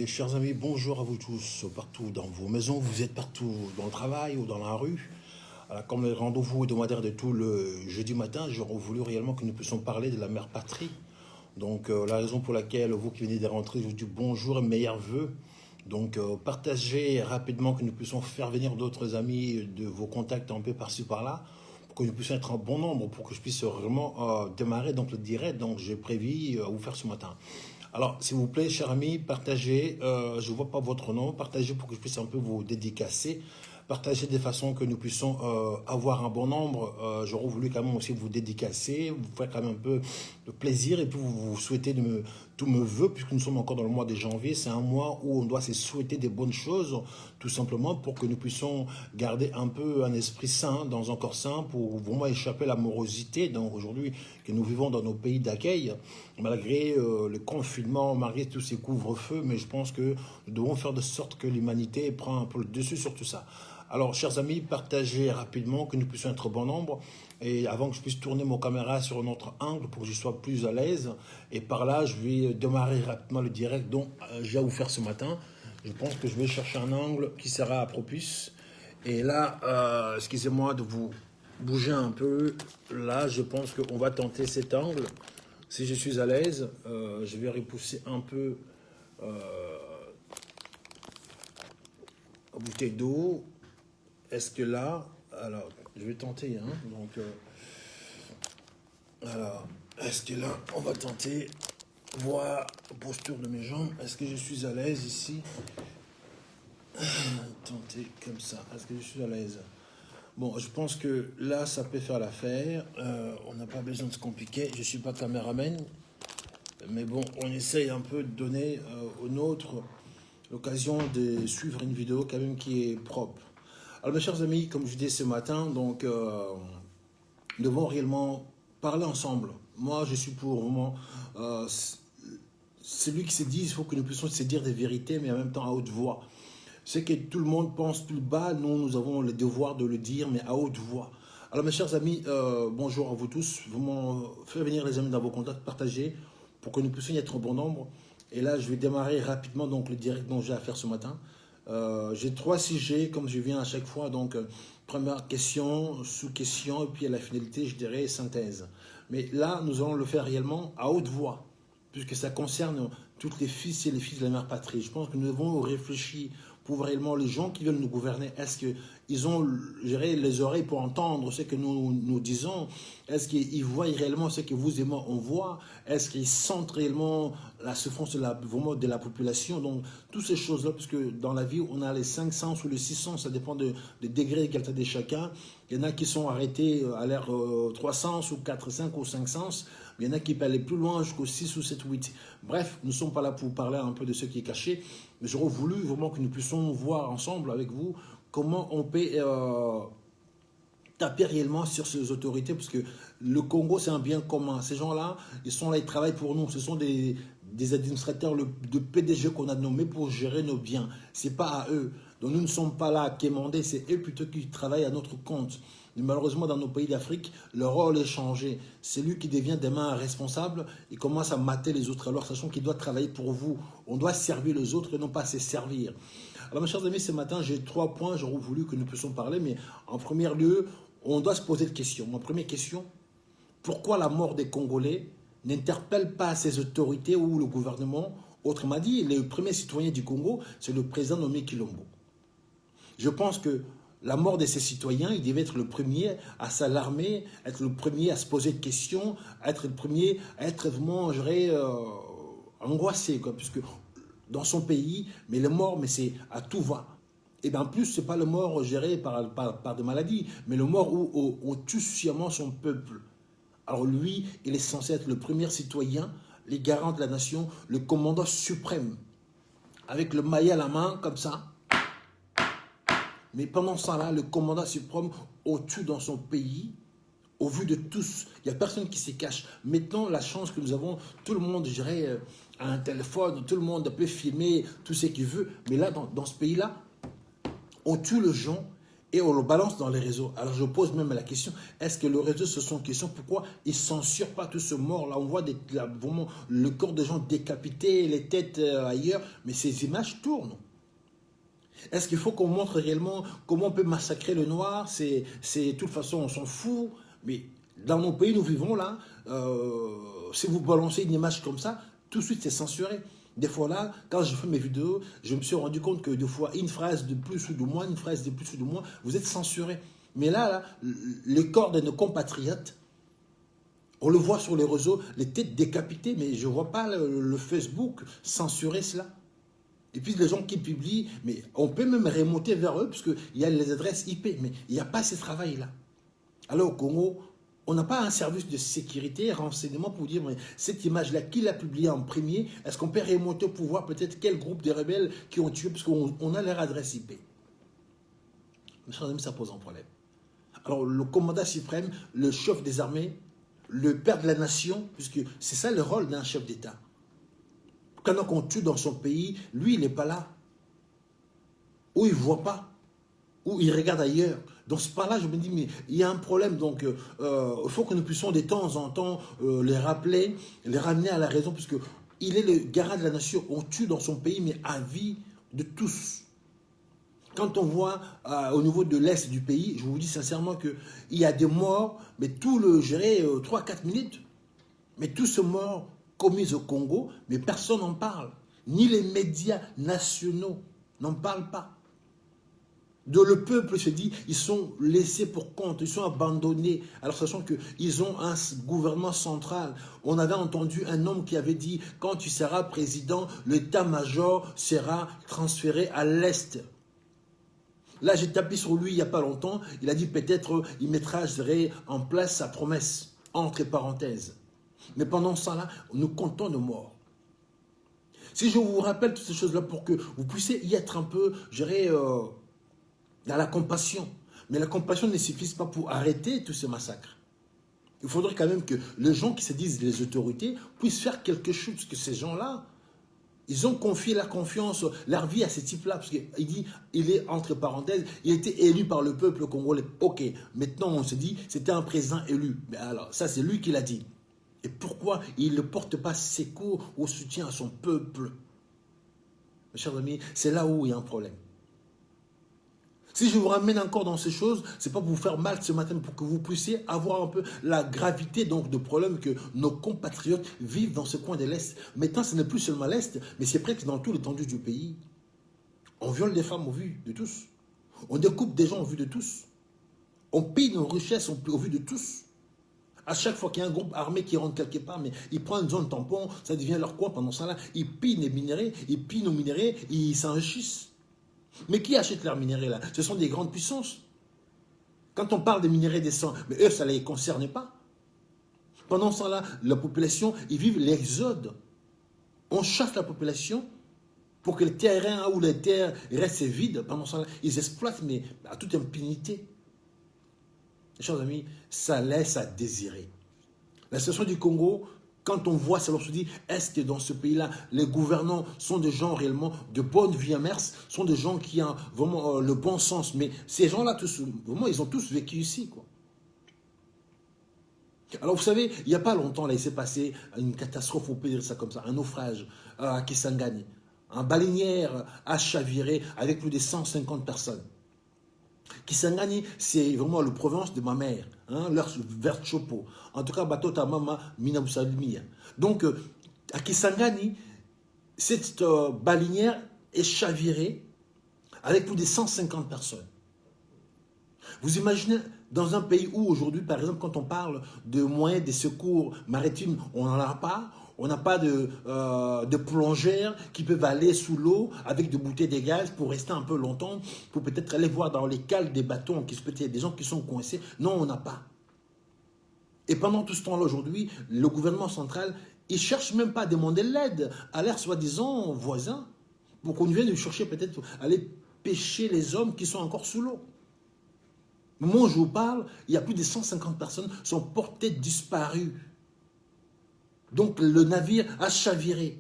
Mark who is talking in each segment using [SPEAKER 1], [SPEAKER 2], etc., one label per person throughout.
[SPEAKER 1] Mes chers amis, bonjour à vous tous, partout dans vos maisons, vous êtes partout dans le travail ou dans la rue. Alors, comme le rendez-vous hebdomadaire de tout le jeudi matin, j'aurais voulu réellement que nous puissions parler de la mère patrie. Donc, la raison pour laquelle vous qui venez de rentrer, je vous dis bonjour et meilleurs vœux. Donc, partagez rapidement que nous puissions faire venir d'autres amis de vos contacts un peu par-ci par-là, pour que nous puissions être en bon nombre, pour que je puisse vraiment démarrer donc, le direct. Donc, j'ai prévu à vous faire ce matin. Alors, s'il vous plaît, chers amis, partagez. Je ne vois pas votre nom. Partagez pour que je puisse un peu vous dédicacer. Partagez de façon que nous puissions avoir un bon nombre. J'aurais voulu quand même aussi vous dédicacer, vous faire quand même un peu de plaisir et puis vous souhaiter tous mes voeux, puisque nous sommes encore dans le mois de janvier. C'est un mois où on doit se souhaiter des bonnes choses, tout simplement pour que nous puissions garder un peu un esprit sain, dans un corps sain, pour vraiment échapper à la morosité aujourd'hui que nous vivons dans nos pays d'accueil, malgré le confinement, malgré tous ces couvre-feux. Mais je pense que nous devons faire de sorte que l'humanité prenne un peu le dessus sur tout ça. Alors, chers amis, partagez rapidement, que nous puissions être bon nombre. Et avant que je puisse tourner mon caméra sur un autre angle pour que je sois plus à l'aise. Et par là, je vais démarrer rapidement le direct dont j'ai à vous faire ce matin. Je pense que je vais chercher un angle qui sera propice. Et là, excusez-moi de vous bouger un peu. Là, je pense qu'on va tenter cet angle. Si je suis à l'aise, je vais repousser un peu la bouteille d'eau. Est-ce que là, alors, je vais tenter, hein, donc, alors, est-ce que là, on va tenter, voir la posture de mes jambes, est-ce que je suis à l'aise ici, tenter comme ça, est-ce que je suis à l'aise? Bon, je pense que là, ça peut faire l'affaire, on n'a pas besoin de se compliquer, je ne suis pas caméraman, mais bon, on essaye un peu de donner aux nôtres l'occasion de suivre une vidéo quand même qui est propre. Alors mes chers amis, comme je disais ce matin, donc nous devons réellement parler ensemble. Moi, je suis pour vraiment celui qui se dit, il faut que nous puissions se dire des vérités, mais en même temps à haute voix. C'est que tout le monde pense plus bas, nous avons le devoir de le dire, mais à haute voix. Alors mes chers amis, bonjour à vous tous. Vraiment, faites venir les amis dans vos contacts, partagez pour que nous puissions y être en bon nombre. Et là, je vais démarrer rapidement donc le direct dont j'ai à faire ce matin. J'ai 3 sujets, comme je viens à chaque fois. Donc, première question, sous-question, et puis à la finalité, je dirais synthèse. Mais là, nous allons le faire réellement à haute voix, puisque ça concerne toutes les fils et les fils de la mère patrie. Je pense que nous devons réfléchir pour réellement les gens qui veulent nous gouverner. Est-ce qu'ils ont les oreilles pour entendre ce que nous disons? Est-ce qu'ils voient réellement ce que vous et moi on voit? Est-ce qu'ils sentent réellement la souffrance vraiment de la population? Donc, toutes ces choses-là, parce que dans la vie, on a les 5 sens ou les 6 sens, ça dépend du degré d'égalité de chacun. Il y en a qui sont arrêtés à l'air 3 sens ou 4, 5 ou 5 sens. Il y en a qui peuvent aller plus loin jusqu'au 6 ou 7, 8. Bref, nous ne sommes pas là pour parler un peu de ce qui est caché, mais j'aurais voulu vraiment que nous puissions voir ensemble avec vous comment on peut taper réellement sur ces autorités, parce que le Congo, c'est un bien commun. Ces gens-là, ils sont là, ils travaillent pour nous. Ce sont des administrateurs de PDG qu'on a nommés pour gérer nos biens. Ce n'est pas à eux. Donc nous ne sommes pas là à quémander, c'est eux plutôt qui travaillent à notre compte. Mais malheureusement, dans nos pays d'Afrique, le rôle est changé. C'est lui qui devient demain responsable et commence à mater les autres. Alors, sachant qu'il doit travailler pour vous. On doit servir les autres et non pas se servir. Alors, mes chers amis, ce matin, j'ai 3 points. J'aurais voulu que nous puissions parler. Mais en premier lieu, on doit se poser des questions. Ma première question, pourquoi la mort des Congolais n'interpelle pas ces autorités ou le gouvernement? Autrement dit, le premier citoyen du Congo, c'est le président nommé Kilombo. Je pense que la mort de ces citoyens, il devait être le premier à s'alarmer, être le premier à se poser des questions, être le premier à être vraiment, je dirais, angoissé, quoi, puisque dans son pays, mais le mort, mais c'est à tout va. Et bien en plus, ce n'est pas le mort géré par des maladies, mais le mort où on tue sciemment son peuple. Alors lui, il est censé être le premier citoyen, les garants de la nation, le commandant suprême, avec le maillet à la main, comme ça. Mais pendant ce temps-là, le commandant suprême, on tue dans son pays, au vu de tous. Il n'y a personne qui se cache. Maintenant, la chance que nous avons, tout le monde, je dirais, a un téléphone, tout le monde peut filmer tout ce qu'il veut. Mais là, dans ce pays-là, on tue les gens et on le balance dans les réseaux. Alors je pose même la question, est-ce que le réseau se sont question pourquoi ils ne censurent pas tout ce mort là? On voit vraiment le corps des gens décapités, les têtes ailleurs, mais ces images tournent. Est-ce qu'il faut qu'on montre réellement comment on peut massacrer le noir? C'est de toute façon, on s'en fout. Mais dans nos pays, nous vivons là, si vous balancez une image comme ça, tout de suite c'est censuré. Des fois là, quand je fais mes vidéos, je me suis rendu compte que des fois, une phrase de plus ou de moins, une phrase de plus ou de moins, vous êtes censuré. Mais là, les corps de nos compatriotes, on le voit sur les réseaux, les têtes décapitées, mais je ne vois pas le Facebook censurer cela. Et puis les gens qui publient, mais on peut même remonter vers eux, parce qu'il y a les adresses IP, mais il n'y a pas ce travail-là. Alors au Congo, on n'a pas un service de sécurité, renseignement pour dire, mais cette image-là, qui l'a publiée en premier? Est-ce qu'on peut remonter pour voir peut-être quel groupe de rebelles qui ont tué, parce qu'on a leur adresse IP. Mais ça pose un problème. Alors le commandant suprême, le chef des armées, le père de la nation, puisque c'est ça le rôle d'un chef d'État. Quand on tue dans son pays, lui, il n'est pas là. Ou il ne voit pas. Ou il regarde ailleurs. Donc, c'est par là, je me dis, mais il y a un problème. Donc, il faut que nous puissions de temps en temps les rappeler, les ramener à la raison, puisque il est le garant de la nation. On tue dans son pays, mais à vie de tous. Quand on voit au niveau de l'Est du pays, je vous dis sincèrement qu'il y a des morts, mais tout le, je dirais, 3-4 minutes. Mais tous ces morts commis au Congo, mais personne n'en parle. Ni les médias nationaux n'en parlent pas. Le peuple se dit, ils sont laissés pour compte, ils sont abandonnés. Alors sachant qu'ils ont un gouvernement central. On avait entendu un homme qui avait dit, quand tu seras président, l'état-major sera transféré à l'Est. Là, j'ai tapé sur lui il n'y a pas longtemps, il a dit peut-être il mettra, je dirais, en place sa promesse, entre parenthèses. Mais pendant ça, là, nous comptons de morts. Si je vous rappelle toutes ces choses-là pour que vous puissiez y être un peu, je dirais, dans la compassion. Mais la compassion ne suffit pas pour arrêter tous ces massacres. Il faudrait quand même que les gens qui se disent les autorités puissent faire quelque chose, parce que ces gens-là, ils ont confié la confiance, leur vie à ce type-là, parce qu'il dit, il est entre parenthèses, il a été élu par le peuple congolais. Ok, maintenant on se dit, c'était un président élu. Mais alors, ça c'est lui qui l'a dit. Et pourquoi il ne porte pas secours au soutien à son peuple? Mes chers amis, c'est là où il y a un problème. Si je vous ramène encore dans ces choses, ce n'est pas pour vous faire mal ce matin, pour que vous puissiez avoir un peu la gravité donc, de problèmes que nos compatriotes vivent dans ce coin de l'Est. Maintenant, ce n'est plus seulement l'Est, mais c'est presque dans tout l'étendue du pays. On viole des femmes au vu de tous. On découpe des gens au vu de tous. On pille nos richesses au vu de tous. À chaque fois qu'il y a un groupe armé qui rentre quelque part, mais ils prennent une zone tampon, ça devient leur coin pendant ça là. Ils pillent les minéraux, ils pillent nos minéraux, ils s'enrichissent. Mais qui achète leurs minéraux là? Ce sont des grandes puissances. Quand on parle des minéraux des sangs, mais eux, ça ne les concerne pas. Pendant ce temps-là, la population, ils vivent l'exode. On chasse la population pour que le terrain ou les terres restent vides. Pendant ce temps-là, ils exploitent, mais à toute impunité. Chers amis, ça laisse à désirer. La situation du Congo, quand on voit ça, on se dit, est-ce que dans ce pays-là, les gouvernants sont des gens réellement de bonne vie amère, sont des gens qui ont vraiment le bon sens. Mais ces gens-là, vraiment, ils ont tous vécu ici, quoi. Alors, vous savez, il n'y a pas longtemps, là, il s'est passé une catastrophe, on peut dire ça comme ça, un naufrage à Kisangani. Un baleinière a chaviré avec plus de 150 personnes. Kisangani, c'est vraiment la province de ma mère, hein, vers Chopo. En tout cas, bateau ta maman, Minabousalmi. Donc, à Kisangani, cette baleinière est chavirée avec plus de 150 personnes. Vous imaginez, dans un pays où aujourd'hui, par exemple, quand on parle de moyens de secours maritimes, on n'en a pas. On n'a pas de plongeurs qui peuvent aller sous l'eau avec des bouteilles de gaz pour rester un peu longtemps, pour peut-être aller voir dans les cales des bateaux, peut-être des gens qui sont coincés. Non, on n'a pas. Et pendant tout ce temps-là, aujourd'hui, le gouvernement central, il ne cherche même pas à demander l'aide à l'air soi-disant voisin, pour qu'on vienne chercher peut-être aller pêcher les hommes qui sont encore sous l'eau. Au moment où je vous parle, il y a plus de 150 personnes qui sont portées disparues. Donc le navire a chaviré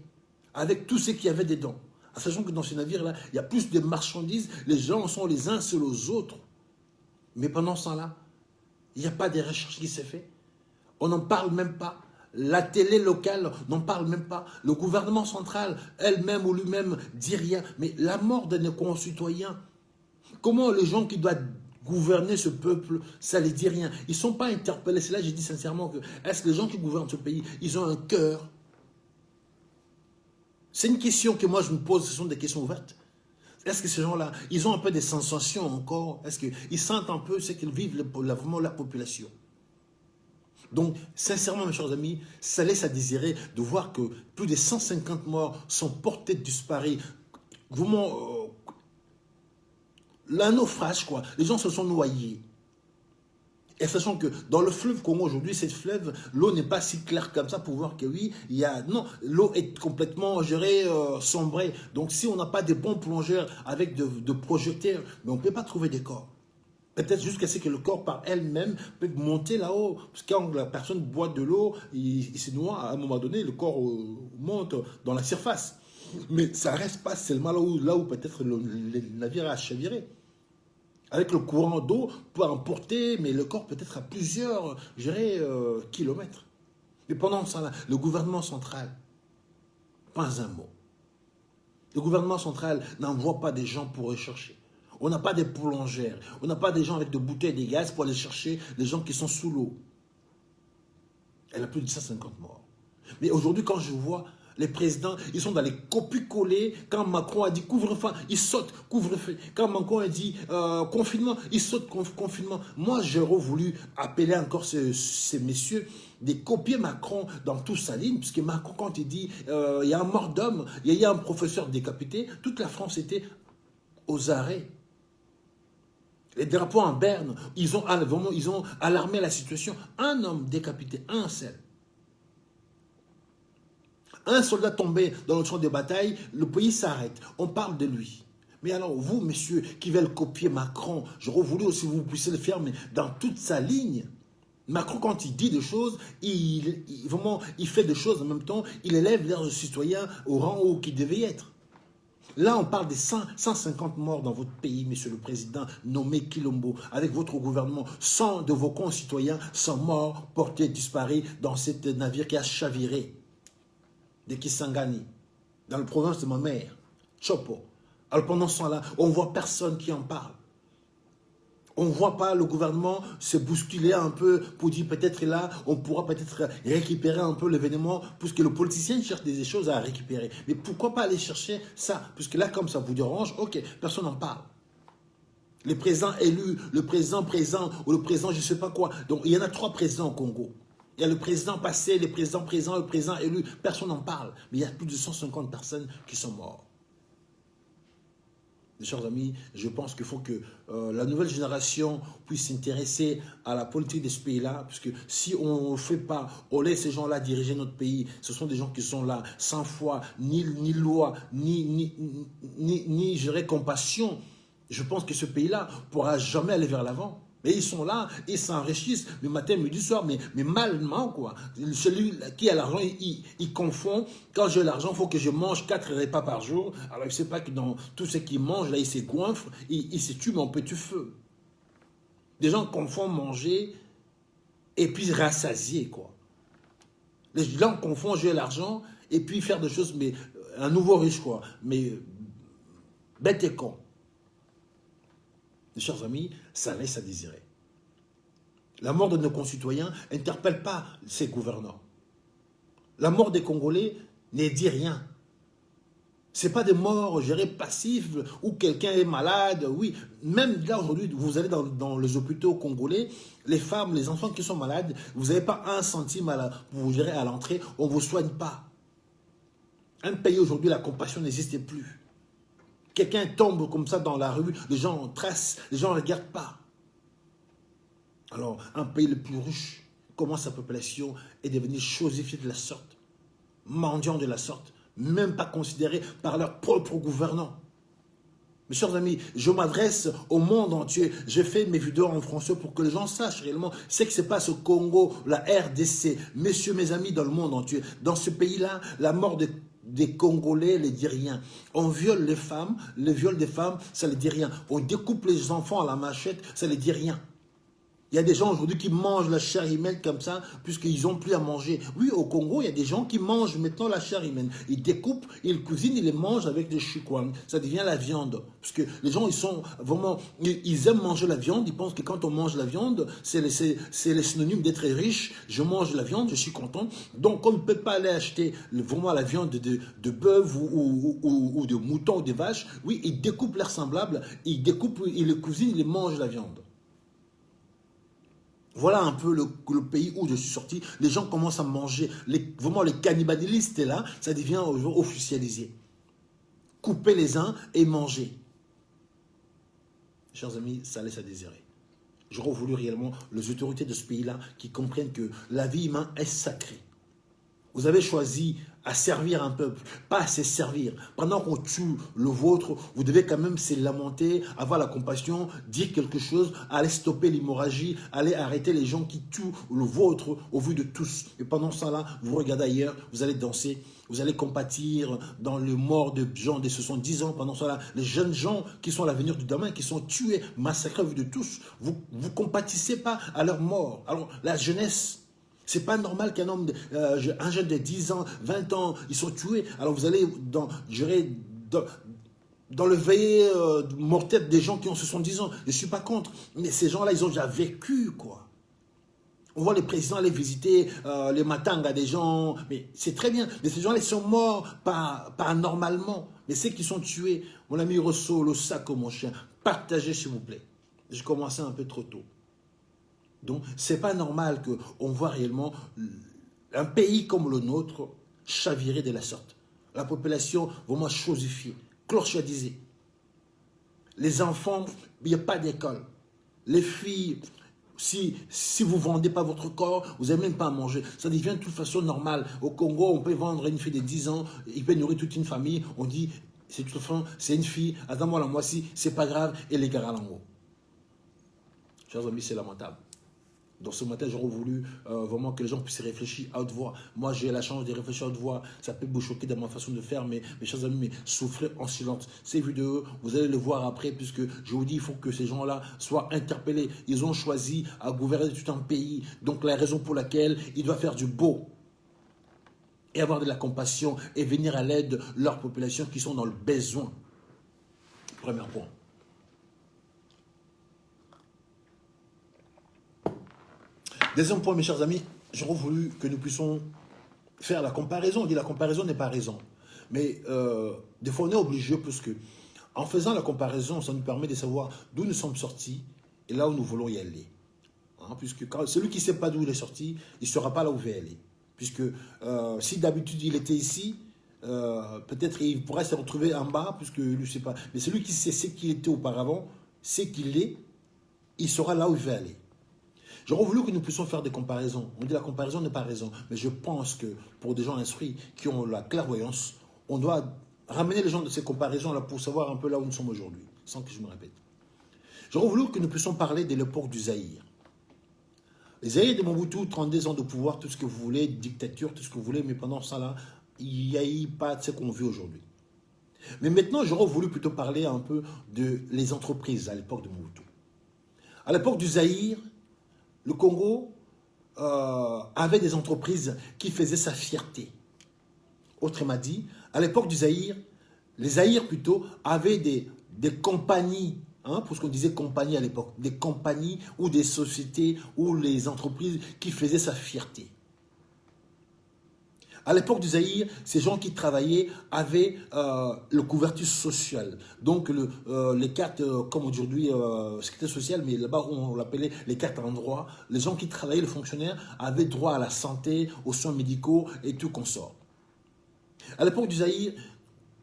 [SPEAKER 1] avec tout ce qu'il y avait dedans. Sachant que dans ce navire-là, il y a plus de marchandises, les gens sont les uns seuls aux autres. Mais pendant ce temps-là, il n'y a pas de recherche qui s'est fait. On n'en parle même pas. La télé locale n'en parle même pas. Le gouvernement central, elle-même ou lui-même, dit rien. Mais la mort de nos concitoyens, comment les gens qui doivent gouverner ce peuple, ça ne les dit rien. Ils ne sont pas interpellés. C'est là que j'ai dit sincèrement que est-ce que les gens qui gouvernent ce pays, ils ont un cœur? C'est une question que moi je me pose, ce sont des questions ouvertes. Est-ce que ces gens-là, ils ont un peu des sensations encore? Est-ce qu'ils sentent un peu ce qu'ils vivent, vraiment la population? Donc, sincèrement, mes chers amis, ça laisse à désirer de voir que plus de 150 morts sont portés disparus. Vraiment, un naufrage, quoi. Les gens se sont noyés. Et sachant que dans le fleuve Congo aujourd'hui, cette fleuve, l'eau n'est pas si claire comme ça pour voir que oui, il y a... Non, l'eau est complètement gérée, sombrée. Donc si on n'a pas de bons plongeurs avec de projecteurs, mais on ne peut pas trouver des corps. Peut-être jusqu'à ce que le corps par elle-même peut monter là-haut. Parce que quand la personne boit de l'eau, il se noie, à un moment donné, le corps monte dans la surface. Mais ça ne reste pas seulement là où peut-être le navire a chaviré. Avec le courant d'eau, peut emporter, mais le corps peut-être à plusieurs, je dirais, kilomètres. Mais pendant ça, le gouvernement central, pas un mot. Le gouvernement central n'envoie pas des gens pour rechercher. On n'a pas des plongeurs, on n'a pas des gens avec des bouteilles de gaz pour aller chercher les gens qui sont sous l'eau. Elle a plus de 150 morts. Mais aujourd'hui, quand je vois les présidents, ils sont dans les copies-collées. Quand Macron a dit couvre-feu, ils sautent couvre-feu. Quand Macron a dit confinement, ils sautent confinement. Moi, j'aurais voulu appeler encore ces messieurs de copier Macron dans toute sa ligne, puisque Macron, quand il dit il y a un mort d'homme, il y a un professeur décapité, toute la France était aux arrêts. Les drapeaux en berne, ils ont alarmé la situation. Un homme décapité, un seul. Un soldat tombé dans le champ de bataille, le pays s'arrête. On parle de lui. Mais alors, vous, messieurs, qui veulent copier Macron, j'aurais voulu aussi que vous puissiez le faire, mais dans toute sa ligne. Macron, quand il dit des choses, il fait des choses en même temps, il élève les citoyens au rang où il devait être. Là, on parle des 150 morts dans votre pays, monsieur le président, nommé Kilombo, avec votre gouvernement. 100 de vos concitoyens sont morts, portés, disparus dans ce navire qui a chaviré de Kisangani, dans le province de ma mère, Chopo. Alors pendant ce temps-là, on ne voit personne qui en parle. On ne voit pas le gouvernement se bousculer un peu pour dire peut-être là, on pourra peut-être récupérer un peu l'événement, puisque le politicien cherche des choses à récupérer. Mais pourquoi pas aller chercher ça? Puisque là, comme ça vous dérange, ok, personne n'en parle. Les présidents élus, le président présent ou le président je ne sais pas quoi. Donc il y en a 3 présidents au Congo. Il y a le président passé, les présidents présents, le président élu. Personne n'en parle. Mais il y a plus de 150 personnes qui sont mortes. Mes chers amis, je pense qu'il faut que la nouvelle génération puisse s'intéresser à la politique de ce pays-là, parce que si on ne fait pas, on laisse ces gens-là diriger notre pays, ce sont des gens qui sont là sans foi, ni loi, ni je dirais, compassion. Je pense que ce pays-là ne pourra jamais aller vers l'avant. Mais ils sont là, ils s'enrichissent, mais matin, midi, soir, mais malement, quoi. Celui qui a l'argent, il confond. Quand j'ai l'argent, il faut que je mange 4 repas par jour. Alors, il ne sait pas que dans tout ce qu'il mange, là, il se goinfre, il se tue, mais en petit feu. Des gens confondent manger et puis rassasier, quoi. Les gens confondent j'ai l'argent et puis faire des choses, mais un nouveau riche, quoi. Mais bête et con. Mes chers amis, ça laisse à désirer. La mort de nos concitoyens n'interpelle pas ces gouvernants. La mort des Congolais ne dit rien. Ce n'est pas des morts gérées passives où quelqu'un est malade. Oui, même là aujourd'hui, vous allez dans les hôpitaux congolais, les femmes, les enfants qui sont malades, vous n'avez pas 1 centime pour vous gérer à l'entrée, on ne vous soigne pas. Un pays aujourd'hui, la compassion n'existe plus. Quelqu'un tombe comme ça dans la rue, les gens tracent, les gens ne regardent pas. Alors, un pays le plus riche, comment sa population est devenue chosifiée de la sorte, mendiant de la sorte, même pas considérée par leurs propres gouvernants. Mes chers amis, je m'adresse au monde entier. Je fais mes vidéos en français pour que les gens sachent réellement ce qui se passe au Congo, la RDC. Messieurs, mes amis, dans le monde entier. Dans ce pays-là, la mort des Congolais ne les dit rien. On viole les femmes, le viol des femmes, ça ne les dit rien. On découpe les enfants à la machette, ça ne les dit rien. Il y a des gens aujourd'hui qui mangent la chair humaine comme ça, puisqu'ils n'ont plus à manger. Oui, au Congo, il y a des gens qui mangent maintenant la chair humaine. Ils découpent, ils cuisinent, ils les mangent avec des choukwang. Ça devient la viande. Parce que les gens, ils sont vraiment, ils aiment manger la viande. Ils pensent que quand on mange la viande, c'est le synonyme d'être riche. Je mange la viande, je suis content. Donc, on ne peut pas aller acheter vraiment la viande de bœuf ou de mouton ou de vache. Oui, ils découpent leurs semblables, ils découpent, ils les cuisinent, ils les mangent la viande. Voilà un peu le pays où je suis sorti. Les gens commencent à manger. Vraiment, les cannibalistes, là, ça devient officialisé. Couper les uns et manger. Chers amis, ça laisse à désirer. J'aurais voulu réellement les autorités de ce pays-là qui comprennent que la vie humaine est sacrée. Vous avez choisi à servir un peuple, pas à se servir. Pendant qu'on tue le vôtre, vous devez quand même se lamenter, avoir la compassion, dire quelque chose, aller stopper l'hémorragie, aller arrêter les gens qui tuent le vôtre au vu de tous. Et pendant ça là, vous regardez ailleurs, vous allez danser, vous allez compatir dans le mort de gens de 70 ans. Pendant ça là, les jeunes gens qui sont à l'avenir du demain, qui sont tués, massacrés au vu de tous, vous compatissez pas à leur mort. Alors la jeunesse, c'est pas normal qu'un homme, un jeune de 10 ans, 20 ans, ils sont tués. Alors vous allez dans le veillé mortel des gens qui ont 70 ans. Je ne suis pas contre. Mais ces gens-là, ils ont déjà vécu, quoi. On voit les présidents aller visiter les matangas des gens. Mais c'est très bien. Mais ces gens-là, ils sont morts pas normalement. Mais ceux qui sont tués, mon ami Rosso, le sac mon chien, partagez s'il vous plaît. J'ai commencé un peu trop tôt. Donc, ce n'est pas normal qu'on voit réellement un pays comme le nôtre chavirer de la sorte. La population vraiment chosifiée, clochardisée. Les enfants, il n'y a pas d'école. Les filles, si vous ne vendez pas votre corps, vous n'avez même pas à manger. Ça devient de toute façon normal. Au Congo, on peut vendre une fille de 10 ans, il peut nourrir toute une famille. On dit, c'est une fille, attends-moi la moitié, c'est pas grave, et les gars en haut. Chers amis, c'est lamentable. Donc ce matin, j'aurais voulu vraiment que les gens puissent réfléchir à haute voix. Moi, j'ai la chance de réfléchir à haute voix. Ça peut vous choquer dans ma façon de faire, mais mes chers amis, mais souffrez en silence. Ces vidéos, vous allez le voir après, puisque je vous dis, il faut que ces gens-là soient interpellés. Ils ont choisi à gouverner tout un pays. Donc la raison pour laquelle ils doivent faire du beau et avoir de la compassion et venir à l'aide de leur population qui sont dans le besoin. Premier point. Deuxième point, mes chers amis, j'aurais voulu que nous puissions faire la comparaison. On dit la comparaison n'est pas raison. Mais des fois, on est obligé, parce que en faisant la comparaison, ça nous permet de savoir d'où nous sommes sortis et là où nous voulons y aller. Hein, puisque celui qui ne sait pas d'où il est sorti, il ne saura pas là où il va aller. Puisque si d'habitude il était ici, peut-être il pourrait se retrouver en bas, puisque lui ne sait pas. Mais celui qui sait ce qu'il était auparavant, sait qu'il est, il saura là où il va aller. J'aurais voulu que nous puissions faire des comparaisons. On dit la comparaison n'est pas raison. Mais je pense que pour des gens instruits qui ont la clairvoyance, on doit ramener les gens de ces comparaisons-là pour savoir un peu là où nous sommes aujourd'hui, sans que je me répète. J'aurais voulu que nous puissions parler de l'époque du Zaïre. Les Zaïre de Mobutu, 32 ans de pouvoir, tout ce que vous voulez, dictature, tout ce que vous voulez, mais pendant ça là, il n'y a eu pas de ce qu'on vit aujourd'hui. Mais maintenant, j'aurais voulu plutôt parler un peu de les entreprises à l'époque de Mobutu. À l'époque du Zaïre, le Congo avait des entreprises qui faisaient sa fierté. Autrement dit, à l'époque du Zaïre, les Zaïre plutôt avaient des compagnies, hein, pour ce qu'on disait compagnie à l'époque, des compagnies ou des sociétés ou les entreprises qui faisaient sa fierté. À l'époque du Zaïre, ces gens qui travaillaient avaient le couverture sociale. Donc les cartes, comme aujourd'hui, sécurité sociale, mais là-bas on l'appelait les cartes en droit. Les gens qui travaillaient, les fonctionnaires, avaient droit à la santé, aux soins médicaux et tout consort. À l'époque du Zaïre,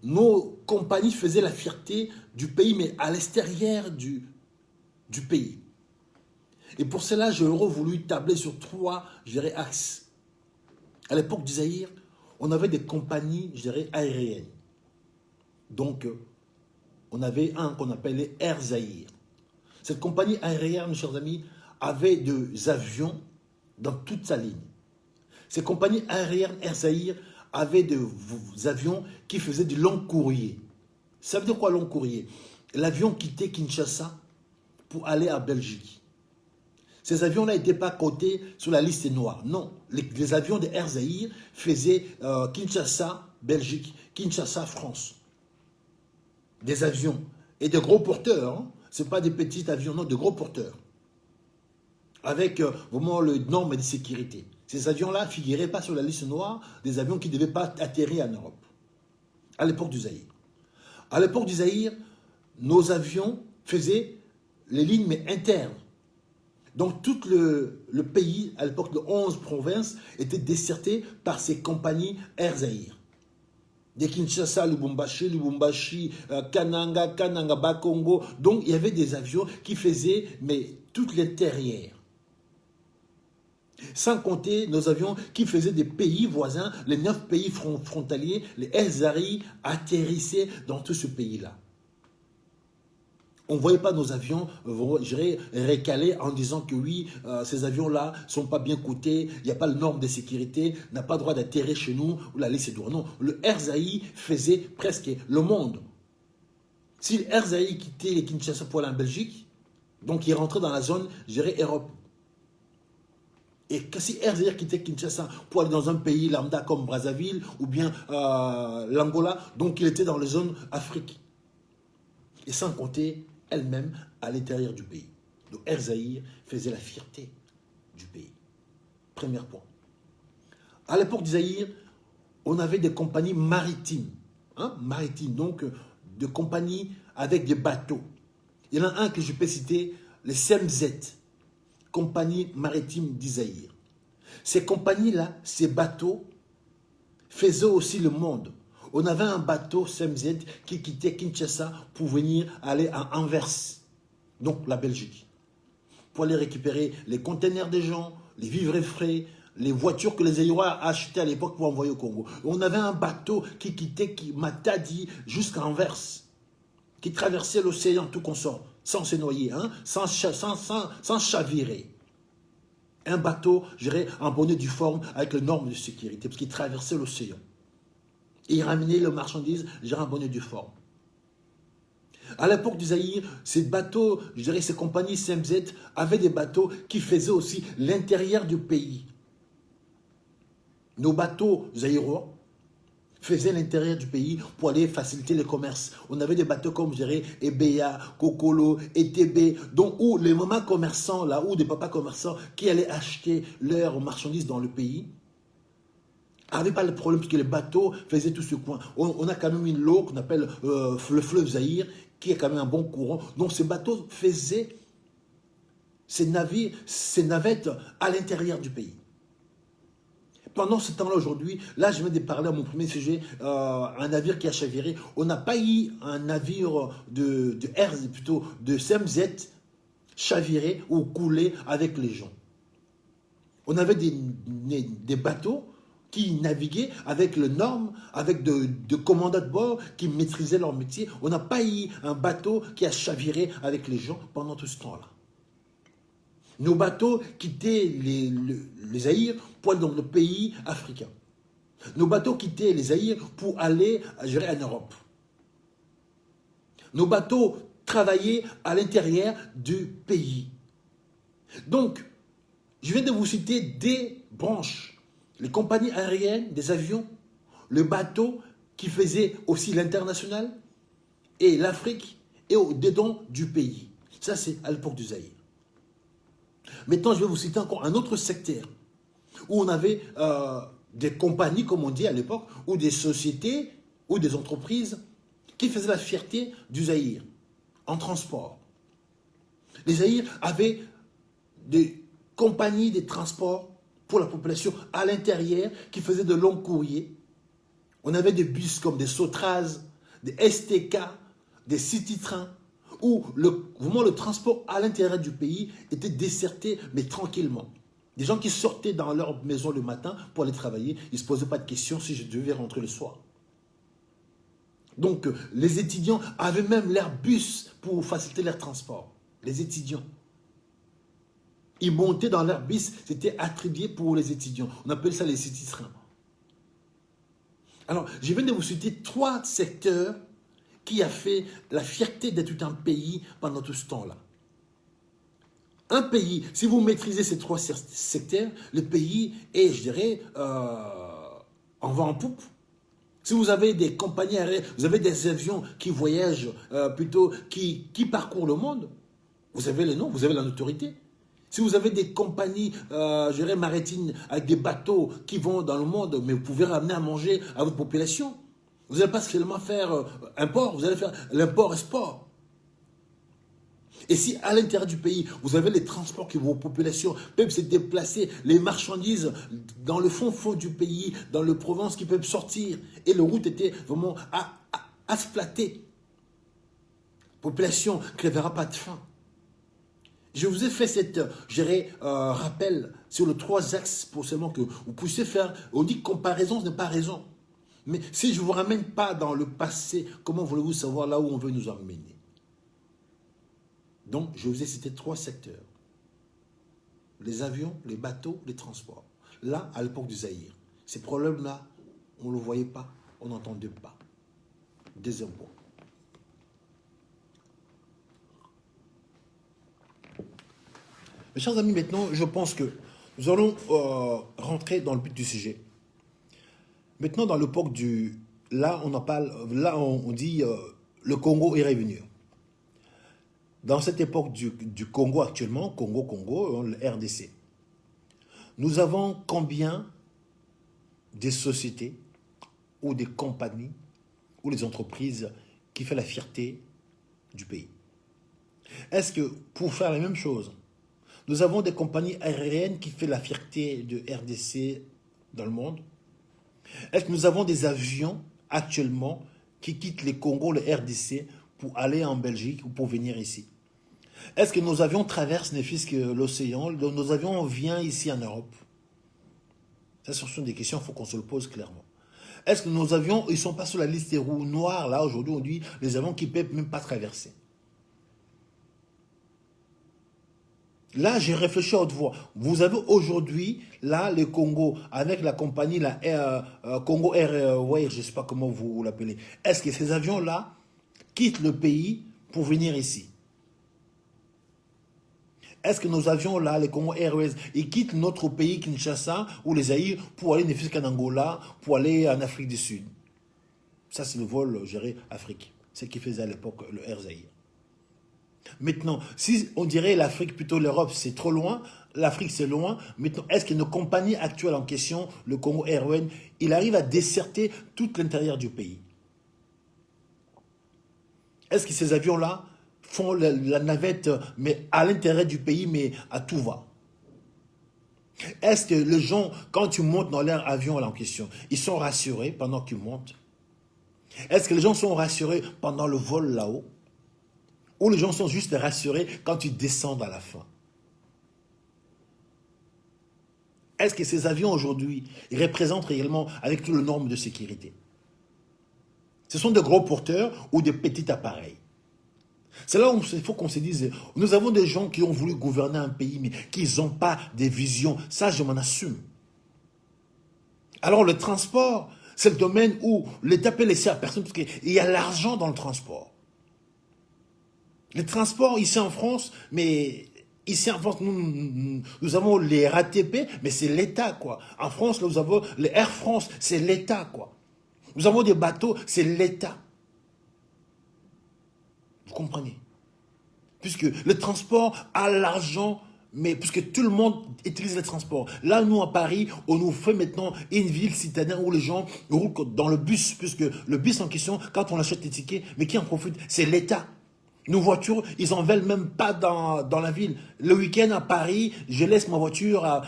[SPEAKER 1] nos compagnies faisaient la fierté du pays, mais à l'extérieur du pays. Et pour cela, j'aurais voulu tabler sur 3, je dirais, axes. À l'époque du Zaïre, on avait des compagnies, je dirais, aériennes. Donc, on avait un qu'on appelait Air Zaïre. Cette compagnie aérienne, mes chers amis, avait des avions dans toute sa ligne. Ces compagnies aériennes Air Zaïre avait des avions qui faisaient du long courrier. Ça veut dire quoi long courrier? L'avion quittait Kinshasa pour aller à Belgique. Ces avions-là n'étaient pas cotés sur la liste noire. Non, les avions de Air Zahir faisaient Kinshasa, Belgique, Kinshasa, France. Des avions et de gros porteurs. Hein. Ce ne sont pas des petits avions, non, de gros porteurs. Avec vraiment le norme de sécurité. Ces avions-là ne figuraient pas sur la liste noire des avions qui ne devaient pas atterrir en Europe. À l'époque du Zaïre. À l'époque du Zaïre, nos avions faisaient les lignes mais internes. Donc tout le pays, à l'époque de 11 provinces, était desserté par ces compagnies Air Zahir. De Kinshasa, Lubumbashi, Kananga, Kananga, Bakongo. Donc il y avait des avions qui faisaient mais tout l'intérieur. Sans compter nos avions qui faisaient des pays voisins, les 9 pays frontaliers, les Air Zahir atterrissaient dans tout ce pays-là. On ne voyait pas nos avions, je dirais, récaler en disant que oui, ces avions-là ne sont pas bien cotés, il n'y a pas le norme de sécurité, n'a pas le droit d'atterrir chez nous, ou la liste est droit. Non, le Air Zahir faisait presque le monde. Si le Air Zahir quittait les Kinshasa pour aller en Belgique, donc il rentrait dans la zone, je dirais, Europe. Et si Air Zahir quittait Kinshasa pour aller dans un pays lambda comme Brazzaville ou bien l'Angola, donc il était dans la zone Afrique. Et sans compter elle-même à l'intérieur du pays. Donc Air Zahir faisait la fierté du pays. Premier point. À l'époque du Zaïre, on avait des compagnies maritimes. Hein, maritimes, donc de compagnies avec des bateaux. Il y en a un que je peux citer, le CMZ, Compagnie maritime du Zaïre. Ces compagnies-là, ces bateaux, faisaient aussi le monde. On avait un bateau CMZ qui quittait Kinshasa pour venir aller à Anvers, donc la Belgique, pour aller récupérer les containers des gens, les vivres frais, les voitures que les Zaïrois achetaient à l'époque pour envoyer au Congo. On avait un bateau qui quittait Matadi jusqu'à Anvers, qui traversait l'océan tout consort, sans se noyer, hein, sans chavirer. Un bateau, je dirais, en bonne et due forme, avec les normes de sécurité, parce qu'il traversait l'océan. Et il ramenait le marchandise, je dirais, en bonne et due forme. À l'époque du Zaïre, ces bateaux, je dirais, ces compagnies CMZ avaient des bateaux qui faisaient aussi l'intérieur du pays. Nos bateaux zaïrois faisaient l'intérieur du pays pour aller faciliter le commerce. On avait des bateaux comme, je dirais, Ebeya, Kokolo, ETB, donc où les mamans commerçants, là, où des papas commerçants qui allaient acheter leurs marchandises dans le pays, n'avaient pas le problème parce que les bateaux faisaient tout ce coin. On a quand même une eau qu'on appelle le fleuve Zaïre, qui est quand même un bon courant. Donc ces bateaux faisaient ces navires, ces navettes à l'intérieur du pays. Pendant ce temps-là, aujourd'hui, là, je viens de parler à mon premier sujet, un navire qui a chaviré. On n'a pas eu un navire de CMZ chaviré ou coulé avec les gens. On avait des bateaux qui naviguaient avec les normes, avec de commandants de bord qui maîtrisaient leur métier. On n'a pas eu un bateau qui a chaviré avec les gens pendant tout ce temps-là. Nos bateaux quittaient les Zaïre pour aller dans le pays africain. Nos bateaux quittaient les Zaïre pour aller gérer en Europe. Nos bateaux travaillaient à l'intérieur du pays. Donc, je viens de vous citer des branches. Les compagnies aériennes, des avions, le bateau qui faisait aussi l'international et l'Afrique et au-dedans du pays. Ça, c'est à l'époque du Zaïre. Maintenant, je vais vous citer encore un autre secteur où on avait des compagnies, comme on dit à l'époque, ou des sociétés ou des entreprises qui faisaient la fierté du Zaïre en transport. Les Zaïre avaient des compagnies de transport pour la population à l'intérieur qui faisaient de longs courriers. On avait des bus comme des Sotraz, des STK, des City-Train, où vraiment le transport à l'intérieur du pays était desserté, mais tranquillement. Des gens qui sortaient dans leur maison le matin pour aller travailler, ils ne se posaient pas de questions si je devais rentrer le soir. Donc, les étudiants avaient même leur bus pour faciliter leur transport. Les étudiants. Ils montaient dans leur bus, c'était attribué pour les étudiants. On appelle ça les city-trains. Alors, je viens de vous citer 3 secteurs qui a fait la fierté d'être un pays pendant tout ce temps-là. Un pays, si vous maîtrisez ces 3 secteurs, le pays est, je dirais, en vent en poupe. Si vous avez des compagnies aériennes, vous avez des avions qui voyagent, plutôt, qui parcourent le monde, vous avez le nom, vous avez la notoriété. Si vous avez des compagnies, je dirais, maritimes, avec des bateaux qui vont dans le monde, mais vous pouvez ramener à manger à votre population. Vous n'allez pas seulement faire import, vous allez faire l'import-export. Et si à l'intérieur du pays, vous avez les transports que vos populations peuvent se déplacer, les marchandises dans le fond du pays, dans le Provence qui peuvent sortir, et les routes étaient vraiment asphaltées, la population ne crèvera pas de faim. Je vous ai fait cette, je dirais, rappel sur les 3 axes pour seulement que vous puissiez faire. On dit que comparaison n'est pas raison. Mais si je ne vous ramène pas dans le passé, comment voulez-vous savoir là où on veut nous emmener? Donc, je vous ai cité 3 secteurs. Les avions, les bateaux, les transports. Là, à l'époque du Zaïre, ces problèmes-là, on ne le voyait pas, on n'entendait pas. Deuxième point. Mes chers amis, maintenant, je pense que nous allons rentrer dans le but du sujet. Maintenant, dans l'époque du... Là, on en parle, là, on dit le Congo est revenu. Dans cette époque du Congo actuellement, Congo, le RDC, nous avons combien de sociétés ou des compagnies ou des entreprises qui font la fierté du pays? Est-ce que pour faire la même chose, nous avons des compagnies aériennes qui font la fierté de RDC dans le monde? Est-ce que nous avons des avions actuellement qui quittent les Congo, le RDC, pour aller en Belgique ou pour venir ici? Est-ce que nos avions traversent ne fût-ce que l'océan? Nos avions viennent ici en Europe? Ça, ce sont des questions qu'il faut qu'on se le pose clairement. Est-ce que nos avions, ils ne sont pas sur la liste des roues noires? Là, aujourd'hui, on dit les avions qui ne peuvent même pas traverser. Là, j'ai réfléchi à haute voix. Vous avez aujourd'hui, là, le Congo, avec la compagnie, la Congo Airways, je ne sais pas comment vous l'appelez. Est-ce que ces avions-là quittent le pays pour venir ici? Est-ce que nos avions là, les Congo Airways, ils quittent notre pays, Kinshasa, ou les Zaïre, pour aller ne fût-ce qu'en Angola, pour aller en Afrique du Sud? Ça, c'est le vol géré Afrique. C'est ce qui faisait à l'époque le Air Zaïre. Maintenant, si on dirait l'Afrique, plutôt l'Europe, c'est trop loin, l'Afrique c'est loin, maintenant, est-ce que nos compagnies actuelles en question, le Congo Airways, il arrive à desserter tout l'intérieur du pays? Est-ce que ces avions-là font la navette, mais à l'intérieur du pays, mais à tout va? Est-ce que les gens, quand tu montes dans leur avion là en question, ils sont rassurés pendant qu'ils montent? Est-ce que les gens sont rassurés pendant le vol là-haut? Ou les gens sont juste rassurés quand tu descends à la fin? Est-ce que ces avions aujourd'hui représentent réellement avec toutes les normes de sécurité? Ce sont de gros porteurs ou de petits appareils? C'est là où il faut qu'on se dise, nous avons des gens qui ont voulu gouverner un pays, mais qui n'ont pas de vision. Ça, je m'en assume. Alors, le transport, c'est le domaine où l'État peut laisser à personne, parce qu'il y a l'argent dans le transport. Le transport, ici en France, mais ici en France, nous avons les RATP, mais c'est l'État, quoi. En France, nous avons les Air France, c'est l'État, quoi. Nous avons des bateaux, c'est l'État. Vous comprenez? Puisque le transport a l'argent, mais puisque tout le monde utilise le transport. Là, nous, à Paris, on nous fait maintenant une ville citadine où les gens roulent dans le bus, puisque le bus en question, quand on achète des tickets, mais qui en profite? C'est l'État. Nos voitures, ils n'en veulent même pas dans la ville. Le week-end à Paris, je laisse ma voiture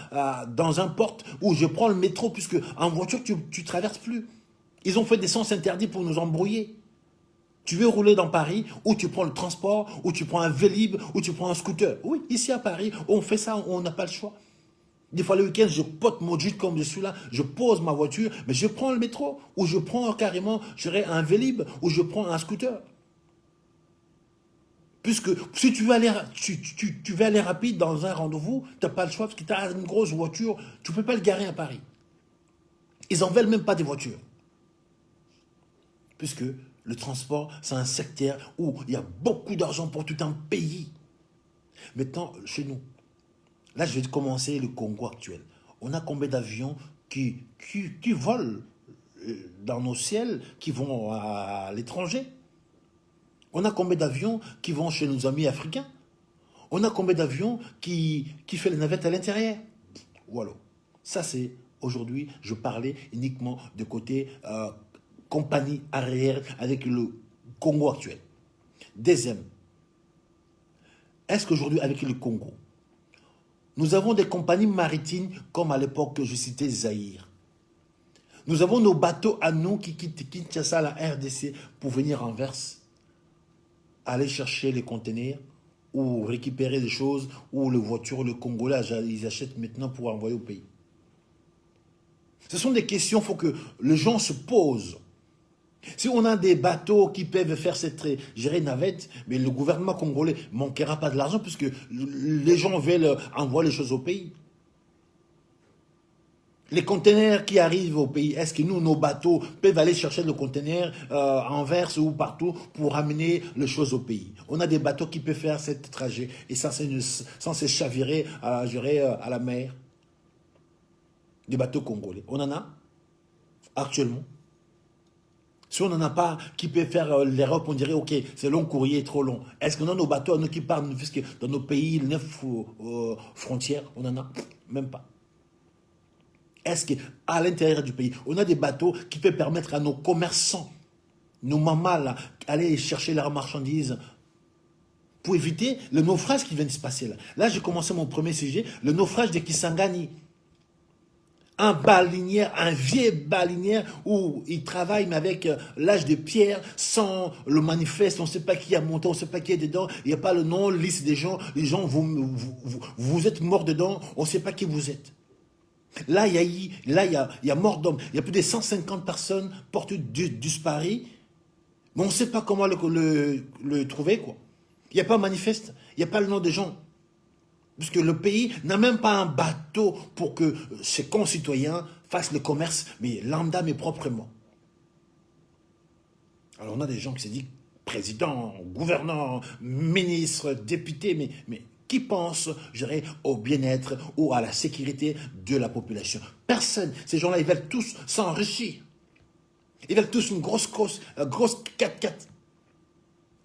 [SPEAKER 1] dans un porte où je prends le métro, puisque en voiture, tu ne traverses plus. Ils ont fait des sens interdits pour nous embrouiller. Tu veux rouler dans Paris, ou tu prends le transport, ou tu prends un Vélib, ou tu prends un scooter. Oui, ici à Paris, on fait ça, on n'a pas le choix. Des fois le week-end, je pote mon jeep comme je suis là, je pose ma voiture, mais je prends le métro, ou je prends carrément, je dirais, un Vélib, ou je prends un scooter. Puisque si tu veux aller, tu veux aller rapide dans un rendez-vous, tu n'as pas le choix, parce que tu as une grosse voiture, tu ne peux pas le garer à Paris. Ils n'en veulent même pas des voitures. puisque le transport, c'est un secteur où il y a beaucoup d'argent pour tout un pays. Maintenant, chez nous, là, je vais commencer le Congo actuel. On a combien d'avions qui volent dans nos ciels, qui vont à l'étranger? On a combien d'avions qui vont chez nos amis africains? On a combien d'avions qui fait les navettes à l'intérieur? Voilà. Ça, c'est aujourd'hui, je parlais uniquement de côté compagnie aérienne avec le Congo actuel. Deuxième, est-ce qu'aujourd'hui, avec le Congo, nous avons des compagnies maritimes comme à l'époque que je citais Zaïre. Nous avons nos bateaux à nous qui quittent Kinshasa, la RDC, pour venir en Verse, aller chercher les conteneurs ou récupérer des choses, ou les voitures, le Congolais, ils achètent maintenant pour envoyer au pays. Ce sont des questions qu'il faut que les gens se posent. Si on a des bateaux qui peuvent faire cette gérer navette, mais le gouvernement congolais ne manquera pas de l'argent puisque les gens veulent envoyer les choses au pays. Les conteneurs qui arrivent au pays, est-ce que nous, nos bateaux, peuvent aller chercher le conteneur en Verse ou partout pour amener les choses au pays? On a des bateaux qui peuvent faire ce trajet et sans se chavirer à la mer. Des bateaux congolais. On en a actuellement. Si on n'en a pas, qui peut faire l'Europe, on dirait, ok, c'est long courrier, trop long. Est-ce qu'on a nos bateaux à nous qui partent, puisque dans nos pays, 9 frontières, on n'en a même pas. Est-ce qu'à l'intérieur du pays, on a des bateaux qui peuvent permettre à nos commerçants, nos mamans, là, aller chercher leurs marchandises pour éviter le naufrage qui vient de se passer là. Là, j'ai commencé mon premier sujet, le naufrage de Kisangani. Un balinière, un vieux balinière où il travaille mais avec l'âge de pierre, sans le manifeste, on ne sait pas qui a monté, on ne sait pas qui est dedans, il n'y a pas le nom, liste des gens, les gens, vous êtes morts dedans, on ne sait pas qui vous êtes. Là, il y a mort d'hommes, il y a plus de 150 personnes portées disparues, mais on ne sait pas comment le trouver, quoi. Il n'y a pas de manifeste, il n'y a pas le nom des gens. Puisque le pays n'a même pas un bateau pour que ses concitoyens fassent le commerce, mais lambda, mais proprement. Alors on a des gens qui se disent président, gouverneur, ministre, député, mais qui pensent, je dirais, au bien-être ou à la sécurité de la population? Personne. Ces gens-là, ils veulent tous s'enrichir. Ils veulent tous une grosse 4x4.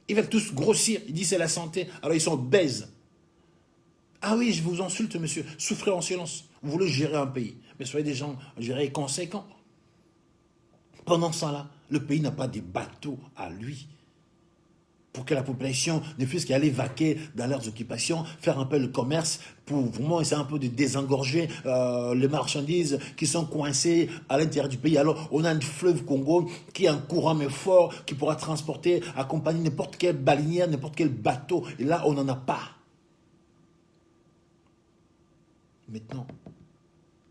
[SPEAKER 1] Ils veulent tous grossir. Ils disent c'est la santé. Alors ils sont obèses. Ah oui, je vous insulte, monsieur. Souffrez en silence. Vous voulez gérer un pays. Mais soyez des gens, je dirais, conséquents. Pendant ce temps-là, le pays n'a pas de bateaux à lui. Pour que la population ne puisse qu'aller vaquer dans leurs occupations, faire un peu le commerce, pour vraiment essayer un peu de désengorger les marchandises qui sont coincées à l'intérieur du pays. Alors, on a un fleuve Congo qui a un courant mais fort, qui pourra transporter, accompagner n'importe quelle balinière, n'importe quel bateau. Et là, on n'en a pas. Maintenant,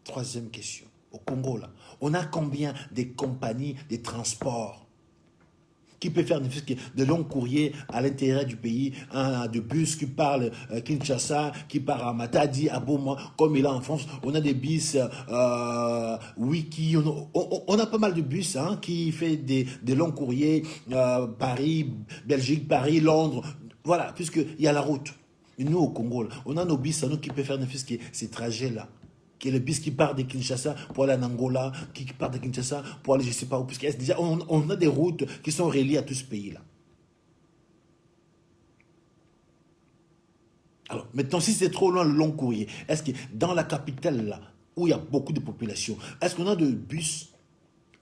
[SPEAKER 1] troisième question. Au Congo, là, on a combien de compagnies de transport qui peuvent faire de longs courriers à l'intérieur du pays, de bus qui parlent Kinshasa, qui partent à Matadi, à Boma, comme il est en France. On a des bus Wiki, on a pas mal de bus qui fait des longs courriers, Paris, Belgique, Paris, Londres, voilà, puisqu'il y a la route. Et nous, au Congo, là, on a nos bis à nous qui peuvent faire ces trajets-là. Qui est le bis qui part de Kinshasa pour aller en Angola, qui part de Kinshasa pour aller je ne sais pas où. Puisque déjà, on a des routes qui sont reliées à tout ce pays-là. Alors, maintenant, si c'est trop loin le long courrier, est-ce que dans la capitale, là, où il y a beaucoup de population, est-ce qu'on a des bus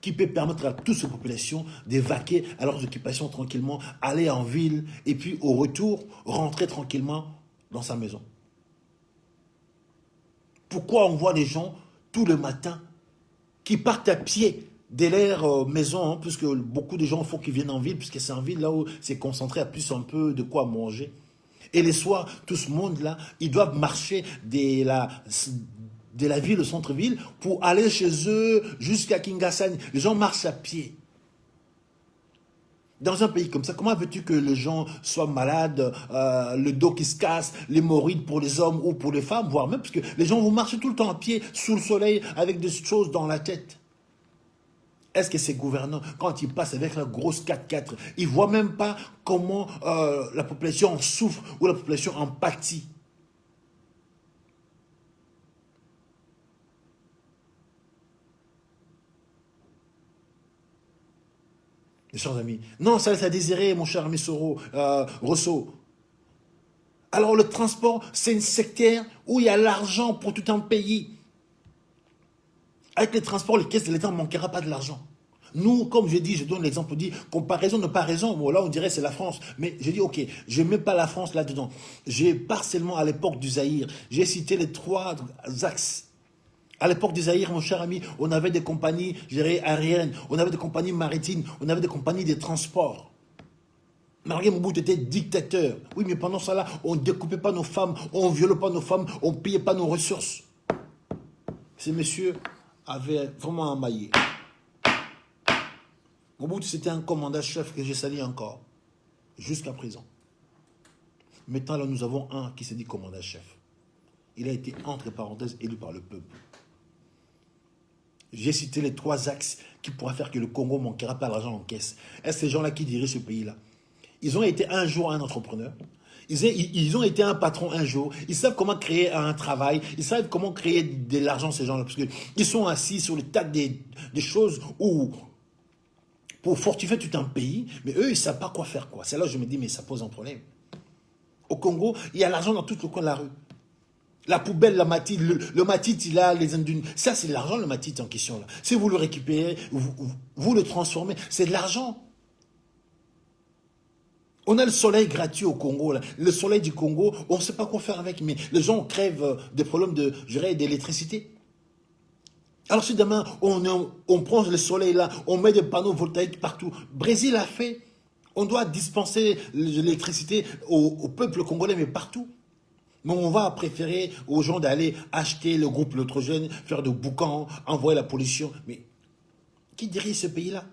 [SPEAKER 1] qui peut permettre à toute cette population de vaquer à leurs occupations tranquillement, aller en ville, et puis au retour, rentrer tranquillement dans sa maison? Pourquoi on voit des gens tout le matin qui partent à pied de leur maison, puisque beaucoup de gens font qu'ils viennent en ville, puisque c'est en ville là où c'est concentré à plus un peu de quoi manger. Et les soirs, tout ce monde-là, ils doivent marcher de la ville au centre-ville pour aller chez eux jusqu'à Kingasani. Les gens marchent à pied. Dans un pays comme ça, comment veux-tu que les gens soient malades, le dos qui se casse, l'hémorroïde pour les hommes ou pour les femmes, voire même, parce que les gens vont marcher tout le temps à pied, sous le soleil, avec des choses dans la tête. Est-ce que ces gouvernants, quand ils passent avec la grosse 4x4, ils ne voient même pas comment la population en souffre ou la population en pâtit? Mes chers amis. Non, ça laisse à désirer, mon cher ami Rousseau. Alors le transport, c'est un secteur où il y a l'argent pour tout un pays. Avec les transports, les caisses de l'État ne manquera pas de l'argent. Nous, comme je dis, je donne l'exemple, je dis comparaison, ne pas raison. Bon, là, on dirait c'est la France. Mais je dis, ok, je ne mets pas la France là-dedans. J'ai partiellement, à l'époque du Zaïre, j'ai cité les 3 axes. À l'époque du Zaïre, mon cher ami, on avait des compagnies aériennes, on avait des compagnies maritimes, on avait des compagnies de transport. Marguerite Mobutu était dictateur. Oui, mais pendant ça, là, on ne découpait pas nos femmes, on ne violait pas nos femmes, on ne pillait pas nos ressources. Ces messieurs avaient vraiment emmaillé. Mobutu, c'était un commandant-chef que je salue encore, jusqu'à présent. Maintenant, là, nous avons un qui s'est dit commandant-chef. Il a été, entre parenthèses, élu par le peuple. J'ai cité les 3 axes qui pourraient faire que le Congo ne manquera pas l'argent en caisse. Est-ce ces gens-là qui dirigent ce pays-là? Ils ont été un jour un entrepreneur. Ils ont été un patron un jour. Ils savent comment créer un travail. Ils savent comment créer de l'argent, ces gens-là. Parce qu'ils sont assis sur le tas des choses où, pour fortifier tout un pays, mais eux, ils ne savent pas quoi faire. C'est là où je me dis, mais ça pose un problème. Au Congo, il y a l'argent dans tout le coin de la rue. La poubelle, la matite, le matite, il a les indunes. Ça, c'est de l'argent, le matite en question. Là. Si vous le récupérez, vous le transformez, c'est de l'argent. On a le soleil gratuit au Congo. Là. Le soleil du Congo, on ne sait pas quoi faire avec, mais les gens crèvent des problèmes d'électricité. Alors si demain, on prend le soleil là, on met des panneaux voltaïques partout. Brésil a fait. On doit dispenser l'électricité au peuple congolais, mais partout. Mais on va préférer aux gens d'aller acheter le groupe électrogène, faire de boucans, envoyer la pollution. Mais qui dirige ce pays-là?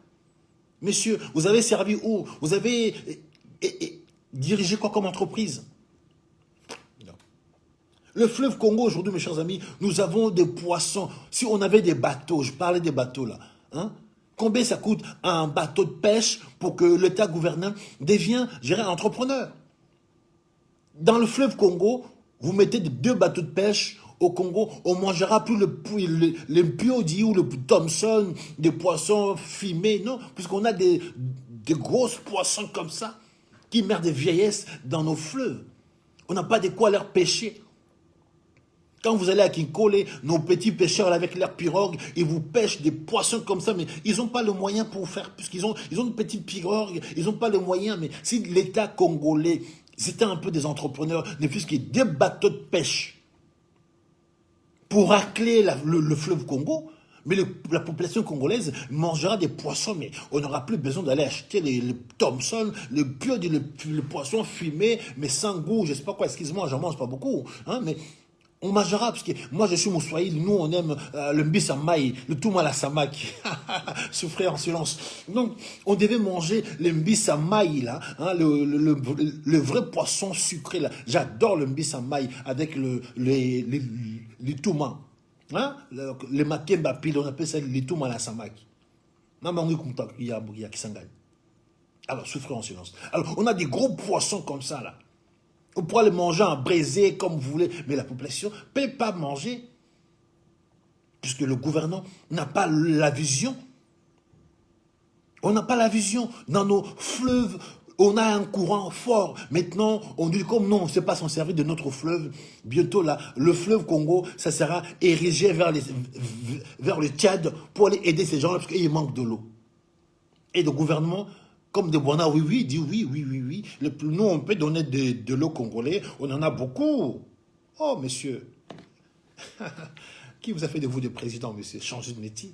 [SPEAKER 1] Messieurs, vous avez servi où? Vous avez dirigé quoi comme entreprise? Non. Le fleuve Congo, aujourd'hui, mes chers amis, nous avons des poissons. Si on avait des bateaux, je parlais des bateaux là, hein? Combien ça coûte un bateau de pêche pour que l'État gouvernant devienne, entrepreneur? Dans le fleuve Congo, vous mettez 2 bateaux de pêche au Congo, on ne mangera plus le piodi ou le Thomson, des poissons fumés, non, puisqu'on a des grosses poissons comme ça qui meurent de vieillesse dans nos fleuves. On n'a pas de quoi leur pêcher. Quand vous allez à Kinkole, nos petits pêcheurs avec leurs pirogues, ils vous pêchent des poissons comme ça, mais ils n'ont pas le moyen pour faire, puisqu'ils ont une petite pirogue, ils n'ont pas le moyen, mais si l'État congolais, c'était un peu des entrepreneurs, ne plus qu'il y ait 2 bateaux de pêche pour racler le fleuve Congo, mais la population congolaise mangera des poissons, mais on n'aura plus besoin d'aller acheter les Thomson, le poisson fumé, mais sans goût, je ne sais pas quoi, excuse-moi, j'en mange pas beaucoup, hein, mais on mangera, parce que moi je suis Moussoaïl, nous on aime le mbisamaï, le toumala samaki, souffrir en silence. Donc on devait manger le mbisamaï là, hein, le vrai poisson sucré là. J'adore le mbisamaï avec les touma, hein, le makemba pile, on appelle ça le toumala samaki. Alors souffrir en silence. Alors on a des gros poissons comme ça là. On pourra les manger en braisé comme vous voulez, mais la population ne peut pas manger. Puisque le gouvernement n'a pas la vision. On n'a pas la vision. Dans nos fleuves, on a un courant fort. Maintenant, on dit comme non, on ne sait pas s'en servir de notre fleuve. Bientôt, là, le fleuve Congo, ça sera érigé vers le Tchad pour aller aider ces gens-là, parce qu'ils manquent de l'eau. Et le gouvernement... Comme de Boana, oui, dit oui. Nous, on peut donner de l'eau congolais. On en a beaucoup. Oh, monsieur. Qui vous a fait de vous des présidents, monsieur? Changez de métier.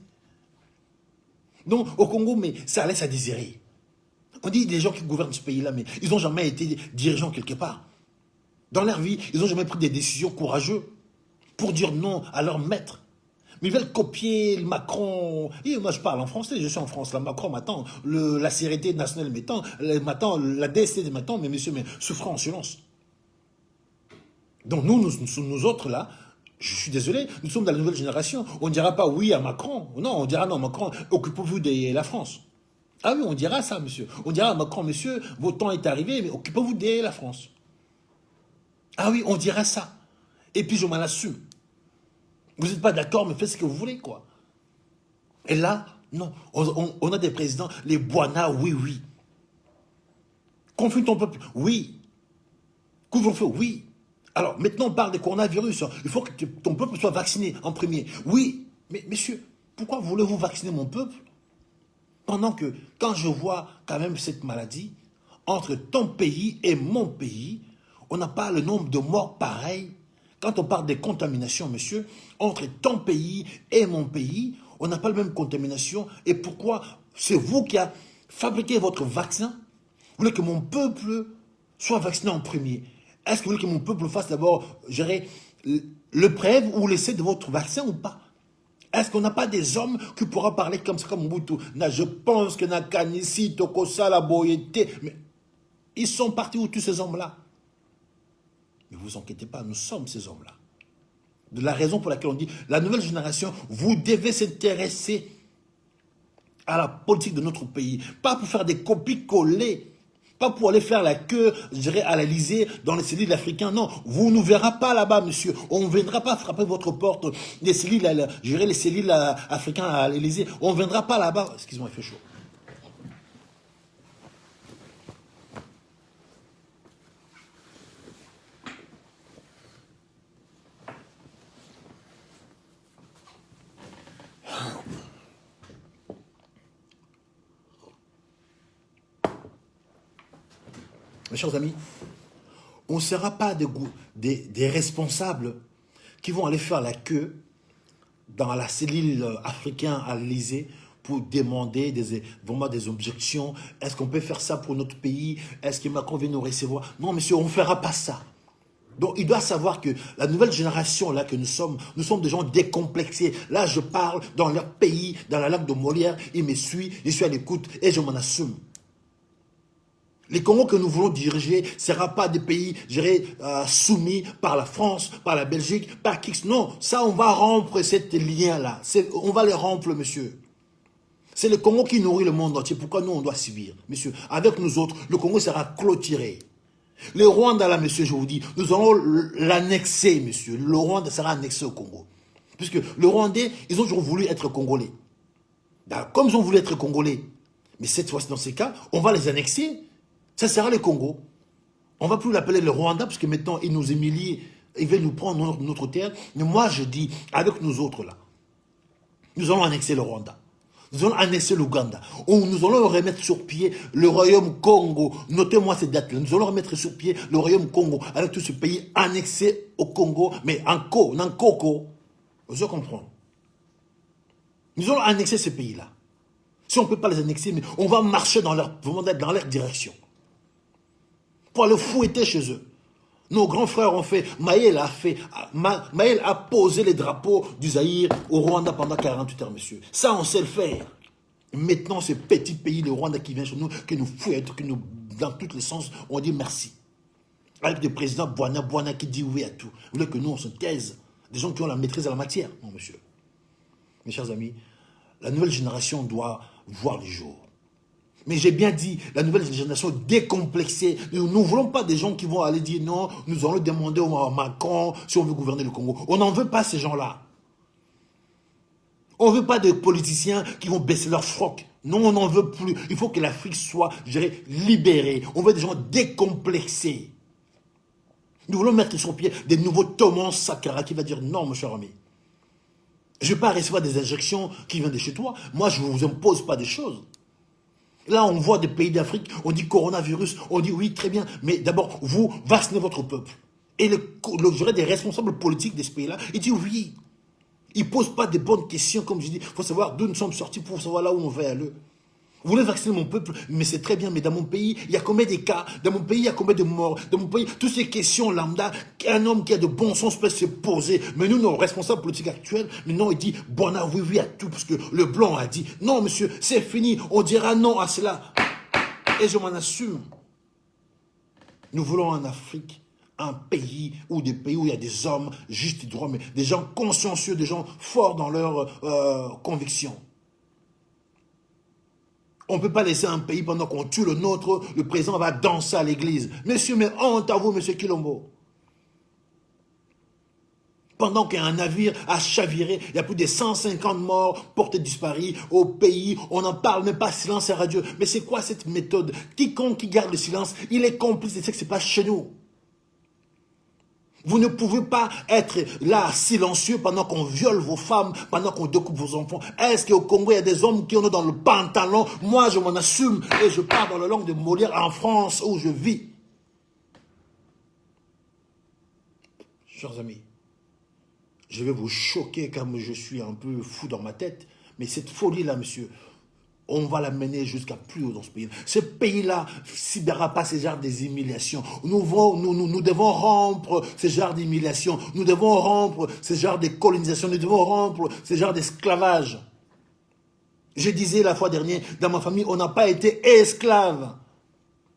[SPEAKER 1] Donc, au Congo, mais ça laisse à désirer. On dit des gens qui gouvernent ce pays-là, mais ils n'ont jamais été dirigeants quelque part. Dans leur vie, ils n'ont jamais pris des décisions courageuses pour dire non à leur maître. Mais ils veulent copier le Macron. Et moi, je parle en français, je suis en France. La Macron m'attend, la sécurité nationale m'attend, la DST m'attend, mais monsieur, mais souffrant en silence. Donc nous autres, là, Je suis désolé, nous sommes dans la nouvelle génération. On ne dira pas oui à Macron. Non, on dira non, Macron, occupez-vous de la France. Ah oui, on dira ça, monsieur. On dira à Macron, monsieur, votre temps est arrivé, mais occupez-vous de la France. Ah oui, on dira ça. Et puis je m'en assume. Vous n'êtes pas d'accord, mais faites ce que vous voulez, quoi. Et là, non. On a des présidents, les Boana, oui, oui. Confine ton peuple, oui. Couvre-feu, oui. Alors, maintenant, on parle des coronavirus. Il faut que ton peuple soit vacciné en premier. Oui, mais messieurs, pourquoi voulez-vous vacciner mon peuple pendant que, quand je vois quand même cette maladie, entre ton pays et mon pays, on n'a pas le nombre de morts pareil. Quand on parle des contaminations, monsieur, entre ton pays et mon pays, on n'a pas la même contamination. Et pourquoi c'est vous qui avez fabriqué votre vaccin? Vous voulez que mon peuple soit vacciné en premier? Est-ce que vous voulez que mon peuple fasse d'abord, gérer le preuve ou l'essai de votre vaccin ou pas? Est-ce qu'on n'a pas des hommes qui pourront parler comme ça, comme Mobutu? Je pense que Nakanisi, Tokosa, la Boyete, mais ils sont partis où tous ces hommes-là? Mais vous inquiétez pas, nous sommes ces hommes-là. De la raison pour laquelle on dit, la nouvelle génération, vous devez s'intéresser à la politique de notre pays. Pas pour faire des copies-coller. Pas pour aller faire la queue, je dirais, à l'Elysée, dans les cellules africains. Non, vous ne nous verrez pas là-bas, monsieur. On ne viendra pas frapper votre porte, les cellules, je dirais, les cellules africaines à l'Elysée. On ne viendra pas là-bas. Excusez-moi, il fait chaud. Mes chers amis, on ne sera pas des responsables qui vont aller faire la queue dans la cellule africaine à l'Élysée pour demander vraiment des objections. Est-ce qu'on peut faire ça pour notre pays? Est-ce que Macron vient nous recevoir? Non, monsieur, on ne fera pas ça. Donc, il doit savoir que la nouvelle génération là que nous sommes des gens décomplexés. Là, je parle dans leur pays, dans la langue de Molière, il me suit, je suis à l'écoute et je m'en assume. Les Congos que nous voulons diriger ne sera pas des pays, je dirais, soumis par la France, par la Belgique, par qui. Non, ça, on va rompre cette lien-là. On va les rompre, monsieur. C'est le Congo qui nourrit le monde entier. Pourquoi nous, on doit subir, monsieur? Avec nous autres, le Congo sera clôturé. Le Rwanda, là, monsieur, je vous dis, nous allons l'annexer, monsieur. Le Rwanda sera annexé au Congo. Puisque le Rwandais, ils ont toujours voulu être Congolais. Comme ils ont voulu être Congolais, mais cette fois-ci, dans ces cas, on va les annexer. Ça sera le Congo. On ne va plus l'appeler le Rwanda, parce que maintenant, ils nous humilient, ils veulent nous prendre notre terre. Mais moi, je dis, avec nous autres, là, nous allons annexer le Rwanda. Nous allons annexer l'Ouganda. Nous allons remettre sur pied le royaume Congo. Notez-moi ces dates-là. Nous allons remettre sur pied le royaume Congo, avec tout ce pays annexé au Congo, mais en Koko. Vous comprenez? Nous allons annexer ces pays-là. Si on ne peut pas les annexer, mais on va marcher dans leur direction. Pour le fouetter chez eux. Nos grands frères ont fait, Maël a posé les drapeaux du Zaïre au Rwanda pendant 48 heures, monsieur. Ça, on sait le faire. Maintenant, ce petit pays, le Rwanda qui vient chez nous, qui nous fouette, dans tous les sens, on dit merci. Avec des présidents Boana qui dit oui à tout. Vous voulez que nous, on se taise. Des gens qui ont la maîtrise de la matière, non, monsieur. Mes chers amis, la nouvelle génération doit voir le jour. Mais j'ai bien dit, la nouvelle génération décomplexée. Nous ne voulons pas des gens qui vont aller dire non, nous allons demander au Macron si on veut gouverner le Congo. On n'en veut pas ces gens-là. On ne veut pas des politiciens qui vont baisser leur froc. Non, on n'en veut plus. Il faut que l'Afrique soit, je dirais, libérée. On veut des gens décomplexés. Nous voulons mettre sur pied des nouveaux Thomas Sankara qui va dire non, mon cher ami. Je ne vais pas recevoir des injections qui viennent de chez toi. Moi, je ne vous impose pas des choses. Là, on voit des pays d'Afrique, on dit coronavirus, on dit oui, très bien, mais d'abord, vous vaccinez votre peuple. Et je dirais des responsables politiques de ce pays-là, ils disent oui. Ils ne posent pas de bonnes questions, comme je dis. Il faut savoir d'où nous sommes sortis pour savoir là où on va aller. Vous voulez vacciner mon peuple, mais c'est très bien, mais dans mon pays, il y a combien de cas? Dans mon pays, il y a combien de morts? Dans mon pays, toutes ces questions lambda, un homme qui a de bon sens peut se poser. Mais nous, nos responsables politiques actuels, maintenant, ils disent, bon, oui, oui à tout, parce que le blanc a dit, non, monsieur, c'est fini, on dira non à cela. Et je m'en assume. Nous voulons en Afrique un pays ou des pays où il y a des hommes justes et droits, mais des gens consciencieux, des gens forts dans leurs convictions. On ne peut pas laisser un pays pendant qu'on tue le nôtre, le président va danser à l'église. Monsieur, mais honte à vous, monsieur Kilombo. Pendant qu'un navire a chaviré, il y a plus de 150 morts portés disparus au pays. On n'en parle même pas, silence et radieux. Mais c'est quoi cette méthode? Quiconque qui garde le silence, il est complice de ce qui se passe chez nous. Vous ne pouvez pas être là silencieux pendant qu'on viole vos femmes, pendant qu'on découpe vos enfants. Est-ce qu'au Congo, il y a des hommes qui en ont dans le pantalon? Moi, je m'en assume et je parle dans la langue de Molière en France où je vis. Chers amis, je vais vous choquer comme je suis un peu fou dans ma tête. Mais cette folie-là, monsieur, on va la mener jusqu'à plus haut dans ce pays. Ce pays-là ne subira pas ce genre des humiliations. Nous devons rompre ce genre d'humiliation. Nous devons rompre ce genre de colonisation. Nous devons rompre ce genre d'esclavage. Je disais la fois dernière, dans ma famille, on n'a pas été esclaves.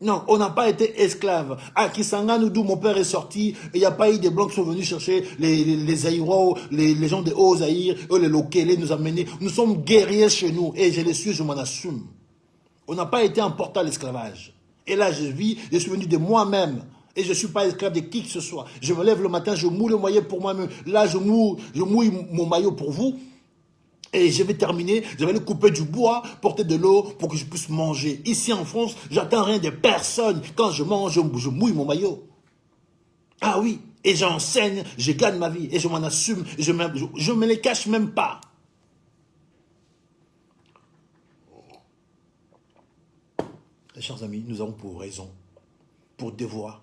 [SPEAKER 1] Non, on n'a pas été esclaves. À Kisangani, d'où mon père est sorti, il n'y a pas eu des blancs qui sont venus chercher les Aïros, les gens des Hauts-Aïrs, les Lokélés nous amener. Nous sommes guerriers chez nous et je les suis, je m'en assume. On n'a pas été emporté à l'esclavage. Et là, je vis, je suis venu de moi-même. Et je ne suis pas esclave de qui que ce soit. Je me lève le matin, je mouille le maillot pour moi-même. Là, je mouille mon maillot pour vous. Et je vais terminer, je vais aller couper du bois, porter de l'eau pour que je puisse manger. Ici en France, j'attends rien de personne. Quand je mange, je mouille mon maillot. Ah oui, et j'enseigne, je gagne ma vie. Et je m'en assume, et je me les cache même pas. Mes chers amis, nous avons pour raison, pour devoir,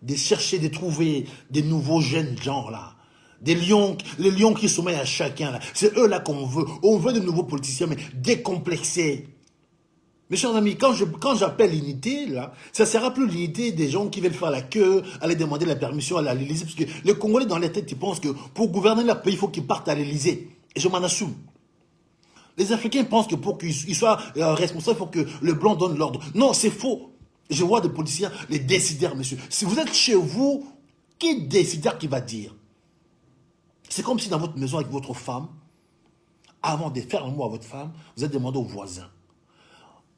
[SPEAKER 1] de chercher, de trouver des nouveaux jeunes gens là. Des lions, les lions qui sommeillent à chacun là. C'est eux là qu'on veut. On veut de nouveaux politiciens, mais décomplexés. Mes chers amis, quand j'appelle l'unité, là, ça ne sera plus l'unité des gens qui veulent faire la queue, aller demander la permission à l'Élysée. Parce que les Congolais, dans leur tête, ils pensent que pour gouverner leur pays, il faut qu'ils partent à l'Élysée. Et je m'en assume. Les Africains pensent que pour qu'ils soient responsables, il faut que le blanc donne l'ordre. Non, c'est faux. Je vois des politiciens, les décideurs, monsieur. Si vous êtes chez vous, qui décideur qui va dire? C'est comme si dans votre maison avec votre femme, avant de faire un mot à votre femme, vous êtes demandé au voisin.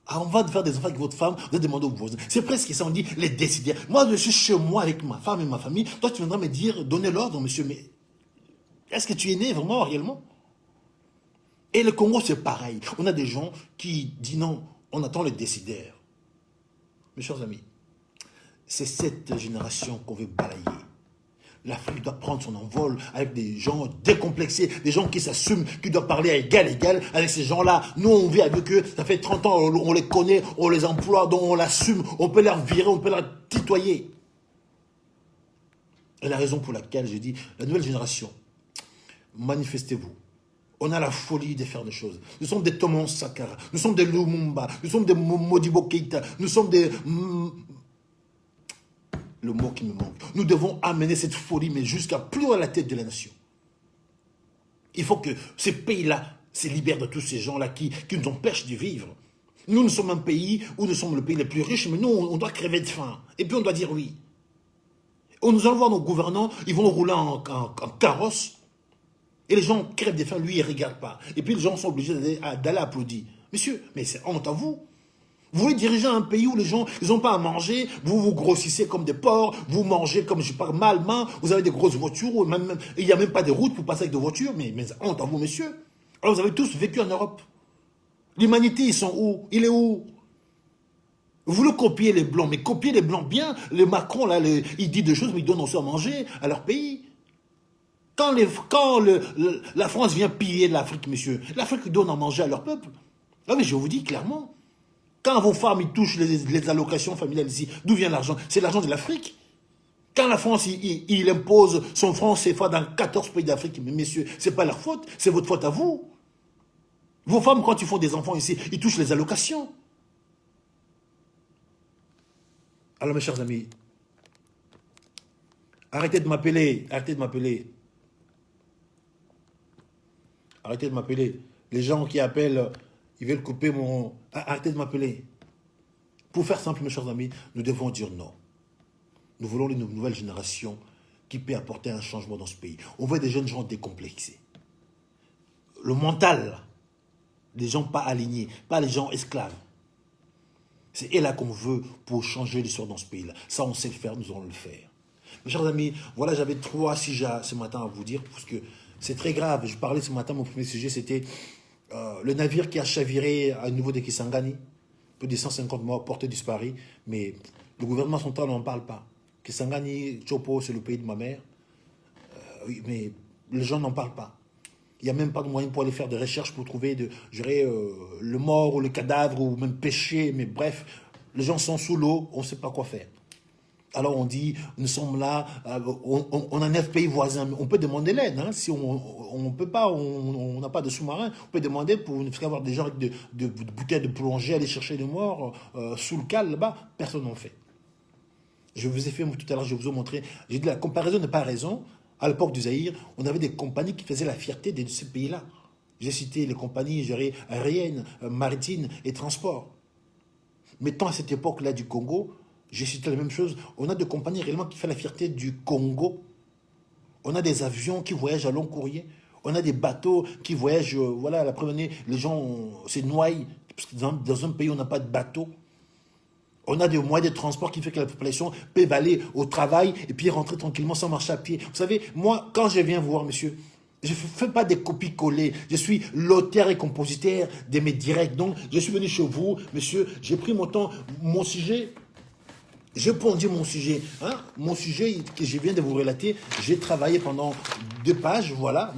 [SPEAKER 1] Avant de faire des enfants avec votre femme, vous êtes demandé au voisin. C'est presque ça, on dit les décideurs. Moi, je suis chez moi avec ma femme et ma famille. Toi, tu viendras me dire, donnez l'ordre, monsieur, mais est-ce que tu es né vraiment, réellement? Et le Congo, c'est pareil. On a des gens qui disent non, on attend les décideurs. Mes chers amis, c'est cette génération qu'on veut balayer. L'Afrique doit prendre son envol avec des gens décomplexés, des gens qui s'assument, qui doivent parler à égal avec ces gens-là. Nous, on vit avec eux, ça fait 30 ans, on les connaît, on les emploie, donc on l'assume, on peut leur virer, on peut leur tutoyer. Et la raison pour laquelle je dis, la nouvelle génération, manifestez-vous. On a la folie de faire des choses. Nous sommes des Thomas Sankara, nous sommes des Lumumba, nous sommes des Modibo Keïta, nous sommes des... Le mot qui me manque. Nous devons amener cette folie, mais jusqu'à plus haut à la tête de la nation. Il faut que ces pays-là se libèrent de tous ces gens-là qui nous empêchent de vivre. Nous sommes un pays où nous sommes le pays le plus riche, mais nous, on doit crever de faim. Et puis on doit dire oui. On nous envoie nos gouvernants, ils vont rouler en carrosse, et les gens crèvent de faim, lui, il ne regarde pas. Et puis les gens sont obligés d'aller applaudir. Monsieur, mais c'est honte à vous. Vous voulez diriger un pays où les gens, ils n'ont pas à manger, vous vous grossissez comme des porcs, vous mangez comme, je parle malement, vous avez des grosses voitures, il n'y a même pas de route pour passer avec des voitures, mais honte à vous, messieurs. Alors vous avez tous vécu en Europe. L'humanité, ils sont où? Il est où? Vous voulez copier les Blancs, mais copier les Blancs bien. Le Macron, là, il dit des choses, mais il donne aussi à manger à leur pays. Quand la France vient piller l'Afrique, messieurs, l'Afrique donne à manger à leur peuple. Ah, mais je vous dis clairement. Quand vos femmes ils touchent les allocations familiales ici, d'où vient l'argent? C'est l'argent de l'Afrique. Quand la France il impose son franc CFA dans 14 pays d'Afrique, mais messieurs, ce n'est pas leur faute, c'est votre faute à vous. Vos femmes, quand ils font des enfants ici, ils touchent les allocations. Alors mes chers amis, arrêtez de m'appeler, arrêtez de m'appeler. Arrêtez de m'appeler. Les gens qui appellent... Ils veulent couper mon... Arrêtez de m'appeler. Pour faire simple, mes chers amis, nous devons dire non. Nous voulons une nouvelle génération qui peut apporter un changement dans ce pays. On veut des jeunes gens décomplexés. Le mental, des gens pas alignés, pas les gens esclaves. C'est là qu'on veut pour changer l'histoire dans ce pays-là. Ça, on sait le faire, nous allons le faire. Mes chers amis, voilà, j'avais 3 sujets ce matin à vous dire, parce que c'est très grave. Je parlais ce matin, mon premier sujet, c'était le navire qui a chaviré à niveau de Kisangani, plus de 150 morts, portés disparus, mais le gouvernement central n'en parle pas. Kisangani, Chopo, c'est le pays de ma mère, oui, mais les gens n'en parlent pas. Il n'y a même pas de moyen pour aller faire des recherches pour trouver le mort ou le cadavre ou même pêcher. Mais bref, les gens sont sous l'eau, on ne sait pas quoi faire. Alors on dit, nous sommes là, on a 9 pays voisins. On peut demander l'aide. Hein, si on ne peut pas, on n'a pas de sous-marin. On peut demander pour avoir des gens avec de bouteilles de plongée, aller chercher des morts sous le cale là-bas. Personne n'en fait. Je vous ai fait tout à l'heure, je vous ai montré. J'ai dit la comparaison n'est pas raison. À l'époque du Zaïre, on avait des compagnies qui faisaient la fierté de ce pays-là. J'ai cité les compagnies aériennes, maritimes et transports. Mais tant à cette époque-là du Congo, j'ai cité la même chose. On a des compagnies réellement qui font la fierté du Congo. On a des avions qui voyagent à long courrier. On a des bateaux qui voyagent. Voilà, la première année, les gens se noient. Parce que dans un pays, on n'a pas de bateau. On a des moyens de transport qui fait que la population peut aller au travail et puis rentrer tranquillement sans marcher à pied. Vous savez, moi, quand je viens vous voir, monsieur, je ne fais pas des copies-coller. Je suis l'auteur et compositeur de mes directs. Donc, je suis venu chez vous, monsieur, j'ai pris mon temps, mon sujet. J'ai pondu mon sujet. Hein? Mon sujet que je viens de vous relater, j'ai travaillé pendant 2 pages, voilà.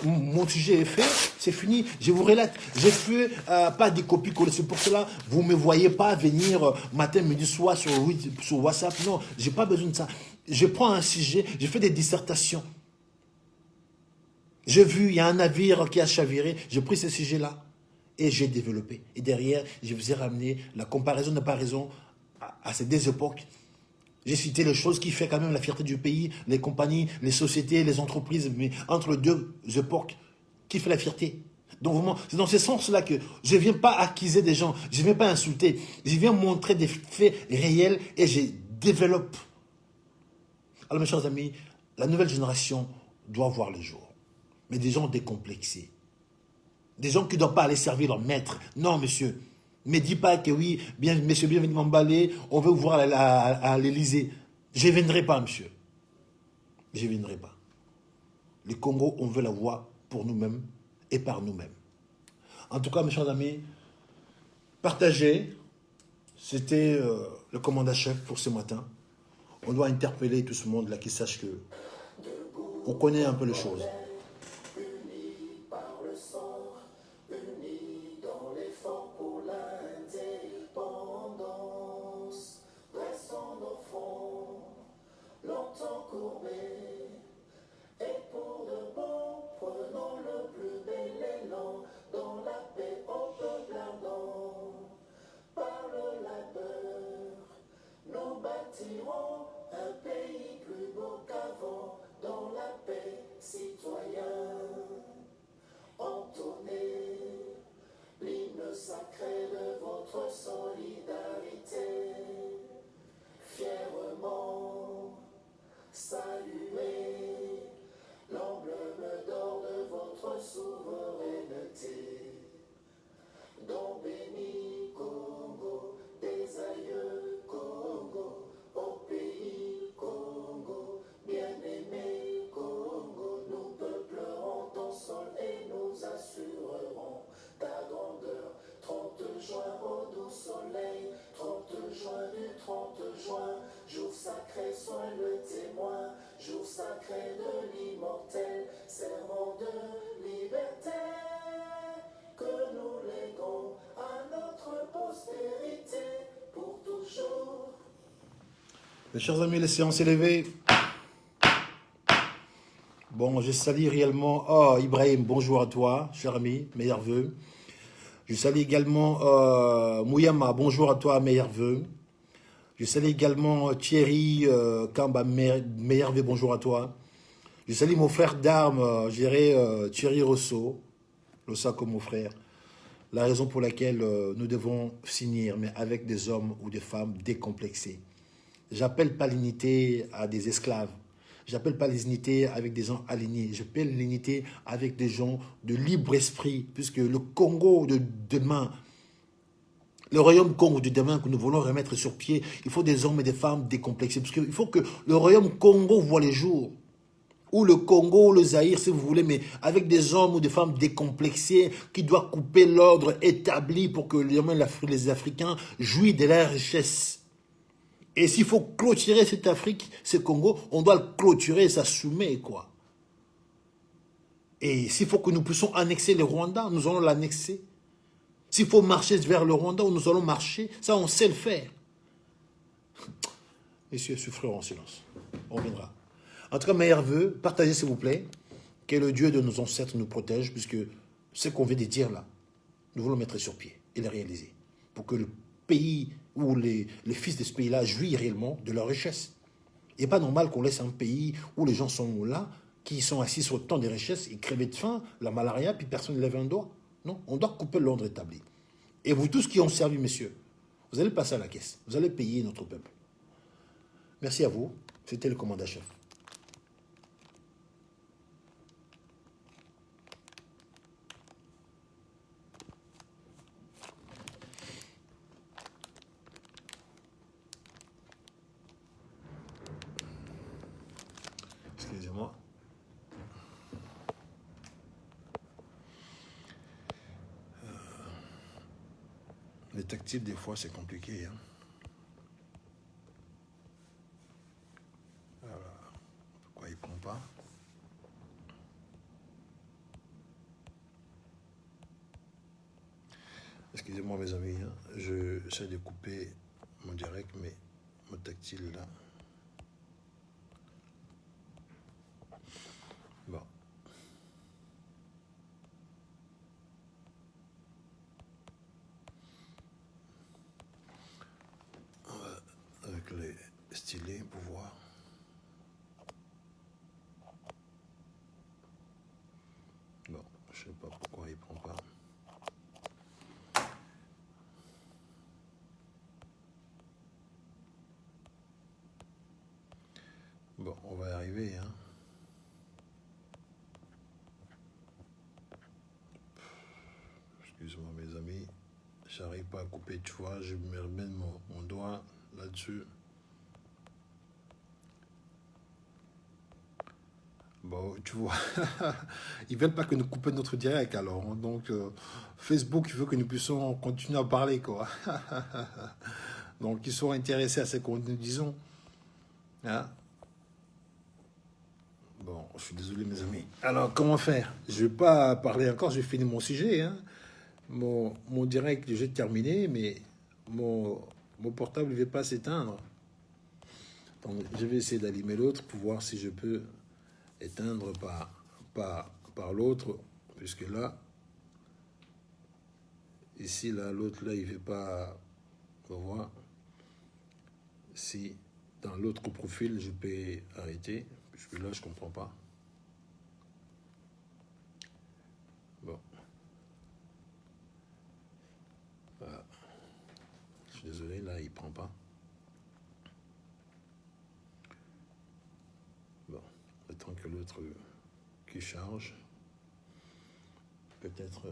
[SPEAKER 1] Mon sujet est fait, c'est fini. Je vous relate. J'ai fait pas des copies-coller. C'est pour cela vous ne me voyez pas venir matin, midi, soir sur WhatsApp. Non, je n'ai pas besoin de ça. Je prends un sujet, je fais des dissertations. J'ai vu, il y a un navire qui a chaviré. J'ai pris ce sujet-là et j'ai développé. Et derrière, je vous ai ramené la comparaison n'a pas raison à ces 2 époques. J'ai cité les choses qui font quand même la fierté du pays, les compagnies, les sociétés, les entreprises, mais entre les 2 époques, qui fait la fierté. Donc vraiment, c'est dans ce sens-là que je ne viens pas accuser des gens, je ne viens pas insulter, je viens montrer des faits réels et je développe. Alors mes chers amis, la nouvelle génération doit voir le jour. Mais des gens décomplexés. Des gens qui ne doivent pas aller servir leur maître. Non, monsieur. Ne me dis pas que oui, bien, monsieur, bienvenue m'emballer, on veut vous voir à l'Élysée. Je ne viendrai pas, monsieur. Je ne viendrai pas. Le Congo, on veut la voir pour nous-mêmes et par nous-mêmes. En tout cas, mes chers amis, partagez. C'était le commandant-chef pour ce matin. On doit interpeller tout ce monde-là qui sache que on connaît un peu les choses.
[SPEAKER 2] Un pays plus beau qu'avant, dans la paix, citoyen. Entonnez l'hymne sacré de votre solidarité. Fièrement saluez l'emblème d'or de votre souveraineté. Don béni Congo, des aïeux Congo, au pays Congo, bien-aimé Congo, nous peuplerons ton sol et nous assurerons ta grandeur. 30 juin au doux soleil, 30 juin du 30 juin, jour sacré, sois le témoin, jour sacré de l'immortel, serment de liberté, que nous léguons à notre postérité pour toujours.
[SPEAKER 1] Mes chers amis, les séances élevées. Bon, je salue réellement... Oh, Ibrahim, bonjour à toi, cher ami, meilleurs vœux. Je salue également Mouyama, bonjour à toi, meilleurs vœux. Je salue également Thierry Kamba, meilleurs vœux, bonjour à toi. Je salue mon frère d'armes, Thierry Rousseau, le ça comme mon frère. La raison pour laquelle nous devons finir, mais avec des hommes ou des femmes décomplexés. J'appelle pas l'unité à des esclaves. J'appelle pas l'unité avec des gens alignés. J'appelle l'unité avec des gens de libre esprit, puisque le Congo de demain, le royaume Congo de demain que nous voulons remettre sur pied, il faut des hommes et des femmes décomplexés. Parce qu'il faut que le royaume Congo voit les jours. Ou le Congo, ou le Zaïre, si vous voulez, mais avec des hommes ou des femmes décomplexés qui doivent couper l'ordre établi pour que les Africains jouissent de leur richesse. Et s'il faut clôturer cette Afrique, ce Congo, on doit le clôturer et s'assumer, quoi. Et s'il faut que nous puissions annexer le Rwanda, nous allons l'annexer. S'il faut marcher vers le Rwanda, nous allons marcher. Ça, on sait le faire. Messieurs, souffrons en silence. On reviendra. En tout cas, meilleurs vœux, partagez s'il vous plaît. Que le Dieu de nos ancêtres nous protège, puisque ce qu'on vient de dire là, nous voulons mettre sur pied et le réaliser. Pour que le pays ou les fils de ce pays-là jouissent réellement de leur richesse. Il n'est pas normal qu'on laisse un pays où les gens sont là, qui sont assis sur tant de richesses, ils crèvent de faim, la malaria, puis personne ne lève un doigt. Non, on doit couper l'ordre établi. Et vous tous qui ont servi, messieurs, vous allez passer à la caisse. Vous allez payer notre peuple. Merci à vous. C'était le commandant-chef. Excusez-moi. Les tactiles, des fois, c'est compliqué. Hein. Voilà. Pourquoi il ne prend pas? Excusez-moi, mes amis. Hein. J'essaie de couper mon direct, mais mon tactile, là. Bon. Avec les stylés pour voir. Bon, je sais pas pourquoi il prend pas. Bon, on va y arriver, hein. Excuse-moi, mes amis. J'arrive pas à couper, tu vois. Je me remets mon doigt là-dessus. Bon, tu vois, ils veulent pas que nous coupions notre direct alors. Hein. Donc, Facebook veut que nous puissions continuer à parler, quoi. Donc, ils sont intéressés à ce que nous disons. Hein? Bon, je suis désolé, mes amis. Alors, comment faire? Je ne vais pas parler encore, je vais finir mon sujet. Hein. Mon direct, je vais terminer, mais mon portable ne va pas s'éteindre. Donc, je vais essayer d'allumer l'autre pour voir si je peux éteindre par l'autre, puisque là, ici, là, l'autre, là, il ne veut pas. On va voir si dans l'autre profil, je peux arrêter, puisque là, je ne comprends pas. Bon. Voilà. Je suis désolé, là, il ne prend pas. Bon, attends que l'autre qui charge. Peut-être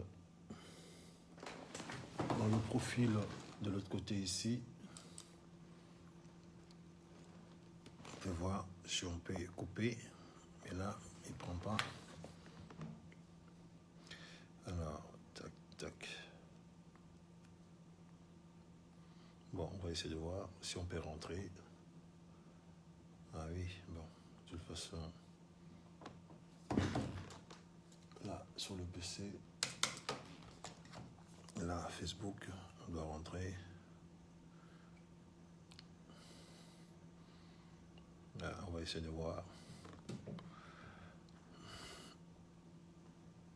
[SPEAKER 1] dans le profil de l'autre côté ici. On peut voir si on peut couper. Mais là, il ne prend pas. Alors, tac, tac. Bon, on va essayer de voir si on peut rentrer. Ah oui, bon, de toute façon, là, sur le PC, là, Facebook, on doit rentrer. Là, on va essayer de voir.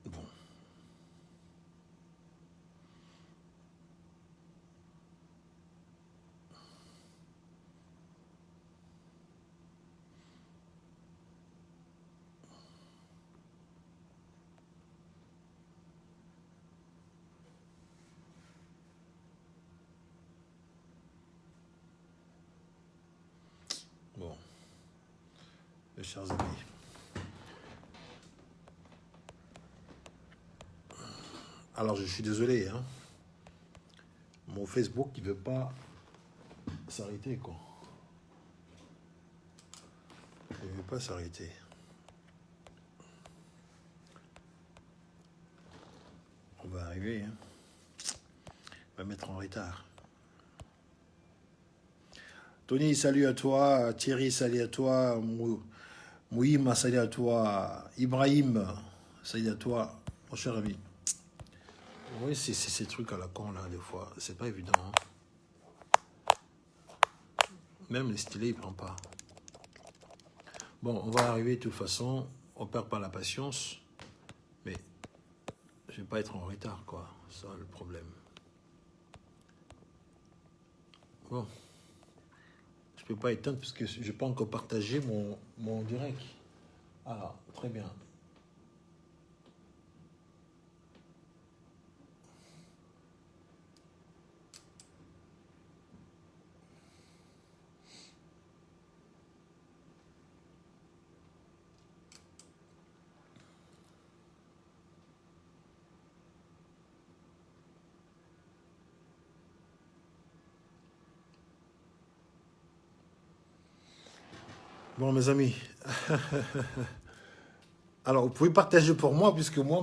[SPEAKER 1] Bon. mes chers amis. Alors, je suis désolé, hein. Mon Facebook, il veut pas s'arrêter, quoi. Il veut pas s'arrêter. On va arriver, hein. On va mettre en retard. Tony, salut à toi. Thierry, salut à toi. Mouhim, salut à toi. Ibrahim, salut à toi. Mon cher ami. Oui, c'est ces trucs à la con, là, des fois. C'est pas évident, hein. Même les stylés, il prend pas. Bon, on va arriver de toute façon. On perd pas la patience. Mais je vais pas être en retard, quoi. C'est ça le problème. Bon. Je peux pas éteindre parce que je n'ai pas encore partagé mon direct. Alors, très bien. Bon, mes amis. Alors, vous pouvez partager pour moi, puisque moi,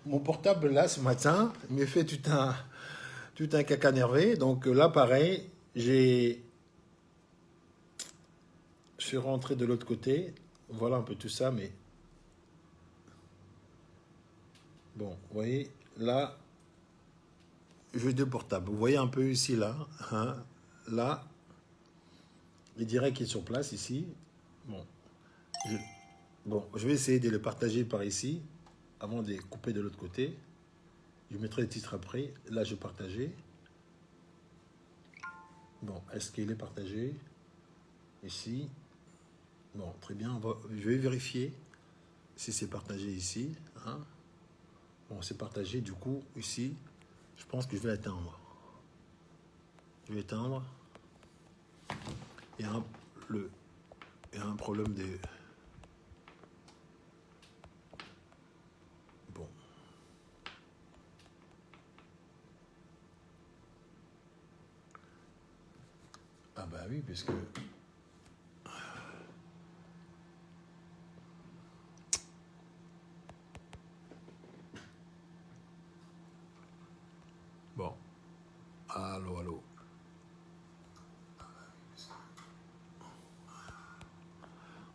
[SPEAKER 1] mon portable, là, ce matin, il m'a fait tout un caca nervé. Donc là, pareil, je suis rentré de l'autre côté. Voilà un peu tout ça, mais bon, vous voyez, là, j'ai deux portables. Vous voyez un peu ici, là, hein, là, il dirait qu'il est sur place ici. Bon, je, bon, je vais essayer de le partager par ici, avant de couper de l'autre côté. Je mettrai le titre après. Là, je vais partager. Bon, est-ce qu'il est partagé? Ici. Bon, très bien. Je vais vérifier si c'est partagé ici. Hein. Bon, c'est partagé. Du coup, ici, je pense que je vais l'éteindre. Je vais éteindre. Il y a un problème de... Bon. Ah bah oui, parce que... Bon. Allô, allô.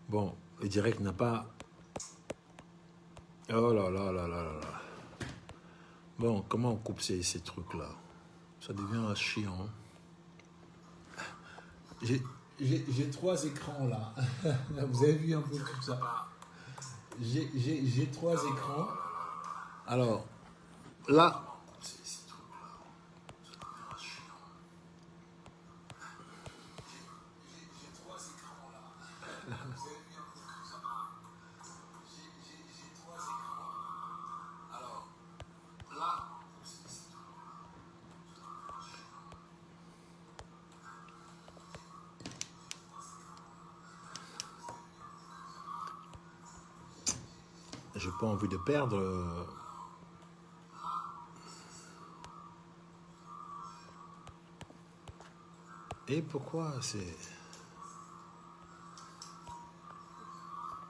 [SPEAKER 1] Bon, le direct n'a pas... Oh là là là là là là. Bon, comment on coupe ces trucs-là? Ça devient chiant. J'ai trois écrans là. Vous avez vu un peu tout ça. J'ai trois écrans. Alors, là... J'ai pas envie de perdre. Et pourquoi c'est...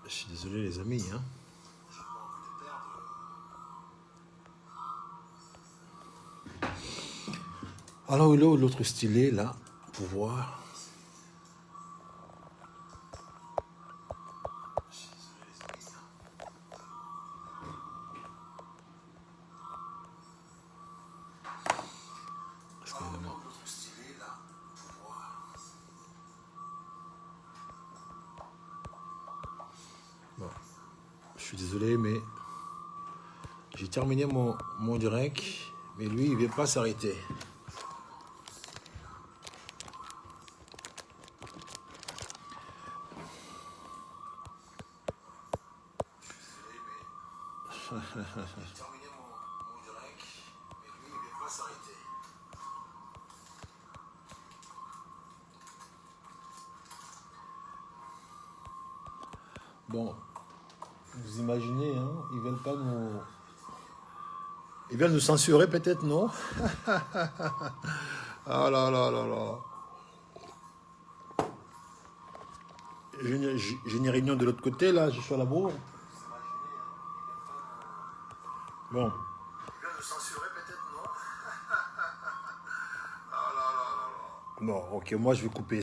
[SPEAKER 1] Je suis désolé les amis, hein. Alors là où l'autre stylet là, pour voir. Excusez-moi. Bon, je suis désolé, mais j'ai terminé mon direct, mais lui, il ne veut pas s'arrêter. Bon, vous imaginez, hein, ils veulent pas nous... Ils veulent nous censurer peut-être, non? Ah là là là là. J'ai une réunion de l'autre côté, là, je suis à la bourre. Bon. Ils veulent nous censurer peut-être, non? Ah là là là là. Bon, ok, moi je vais couper.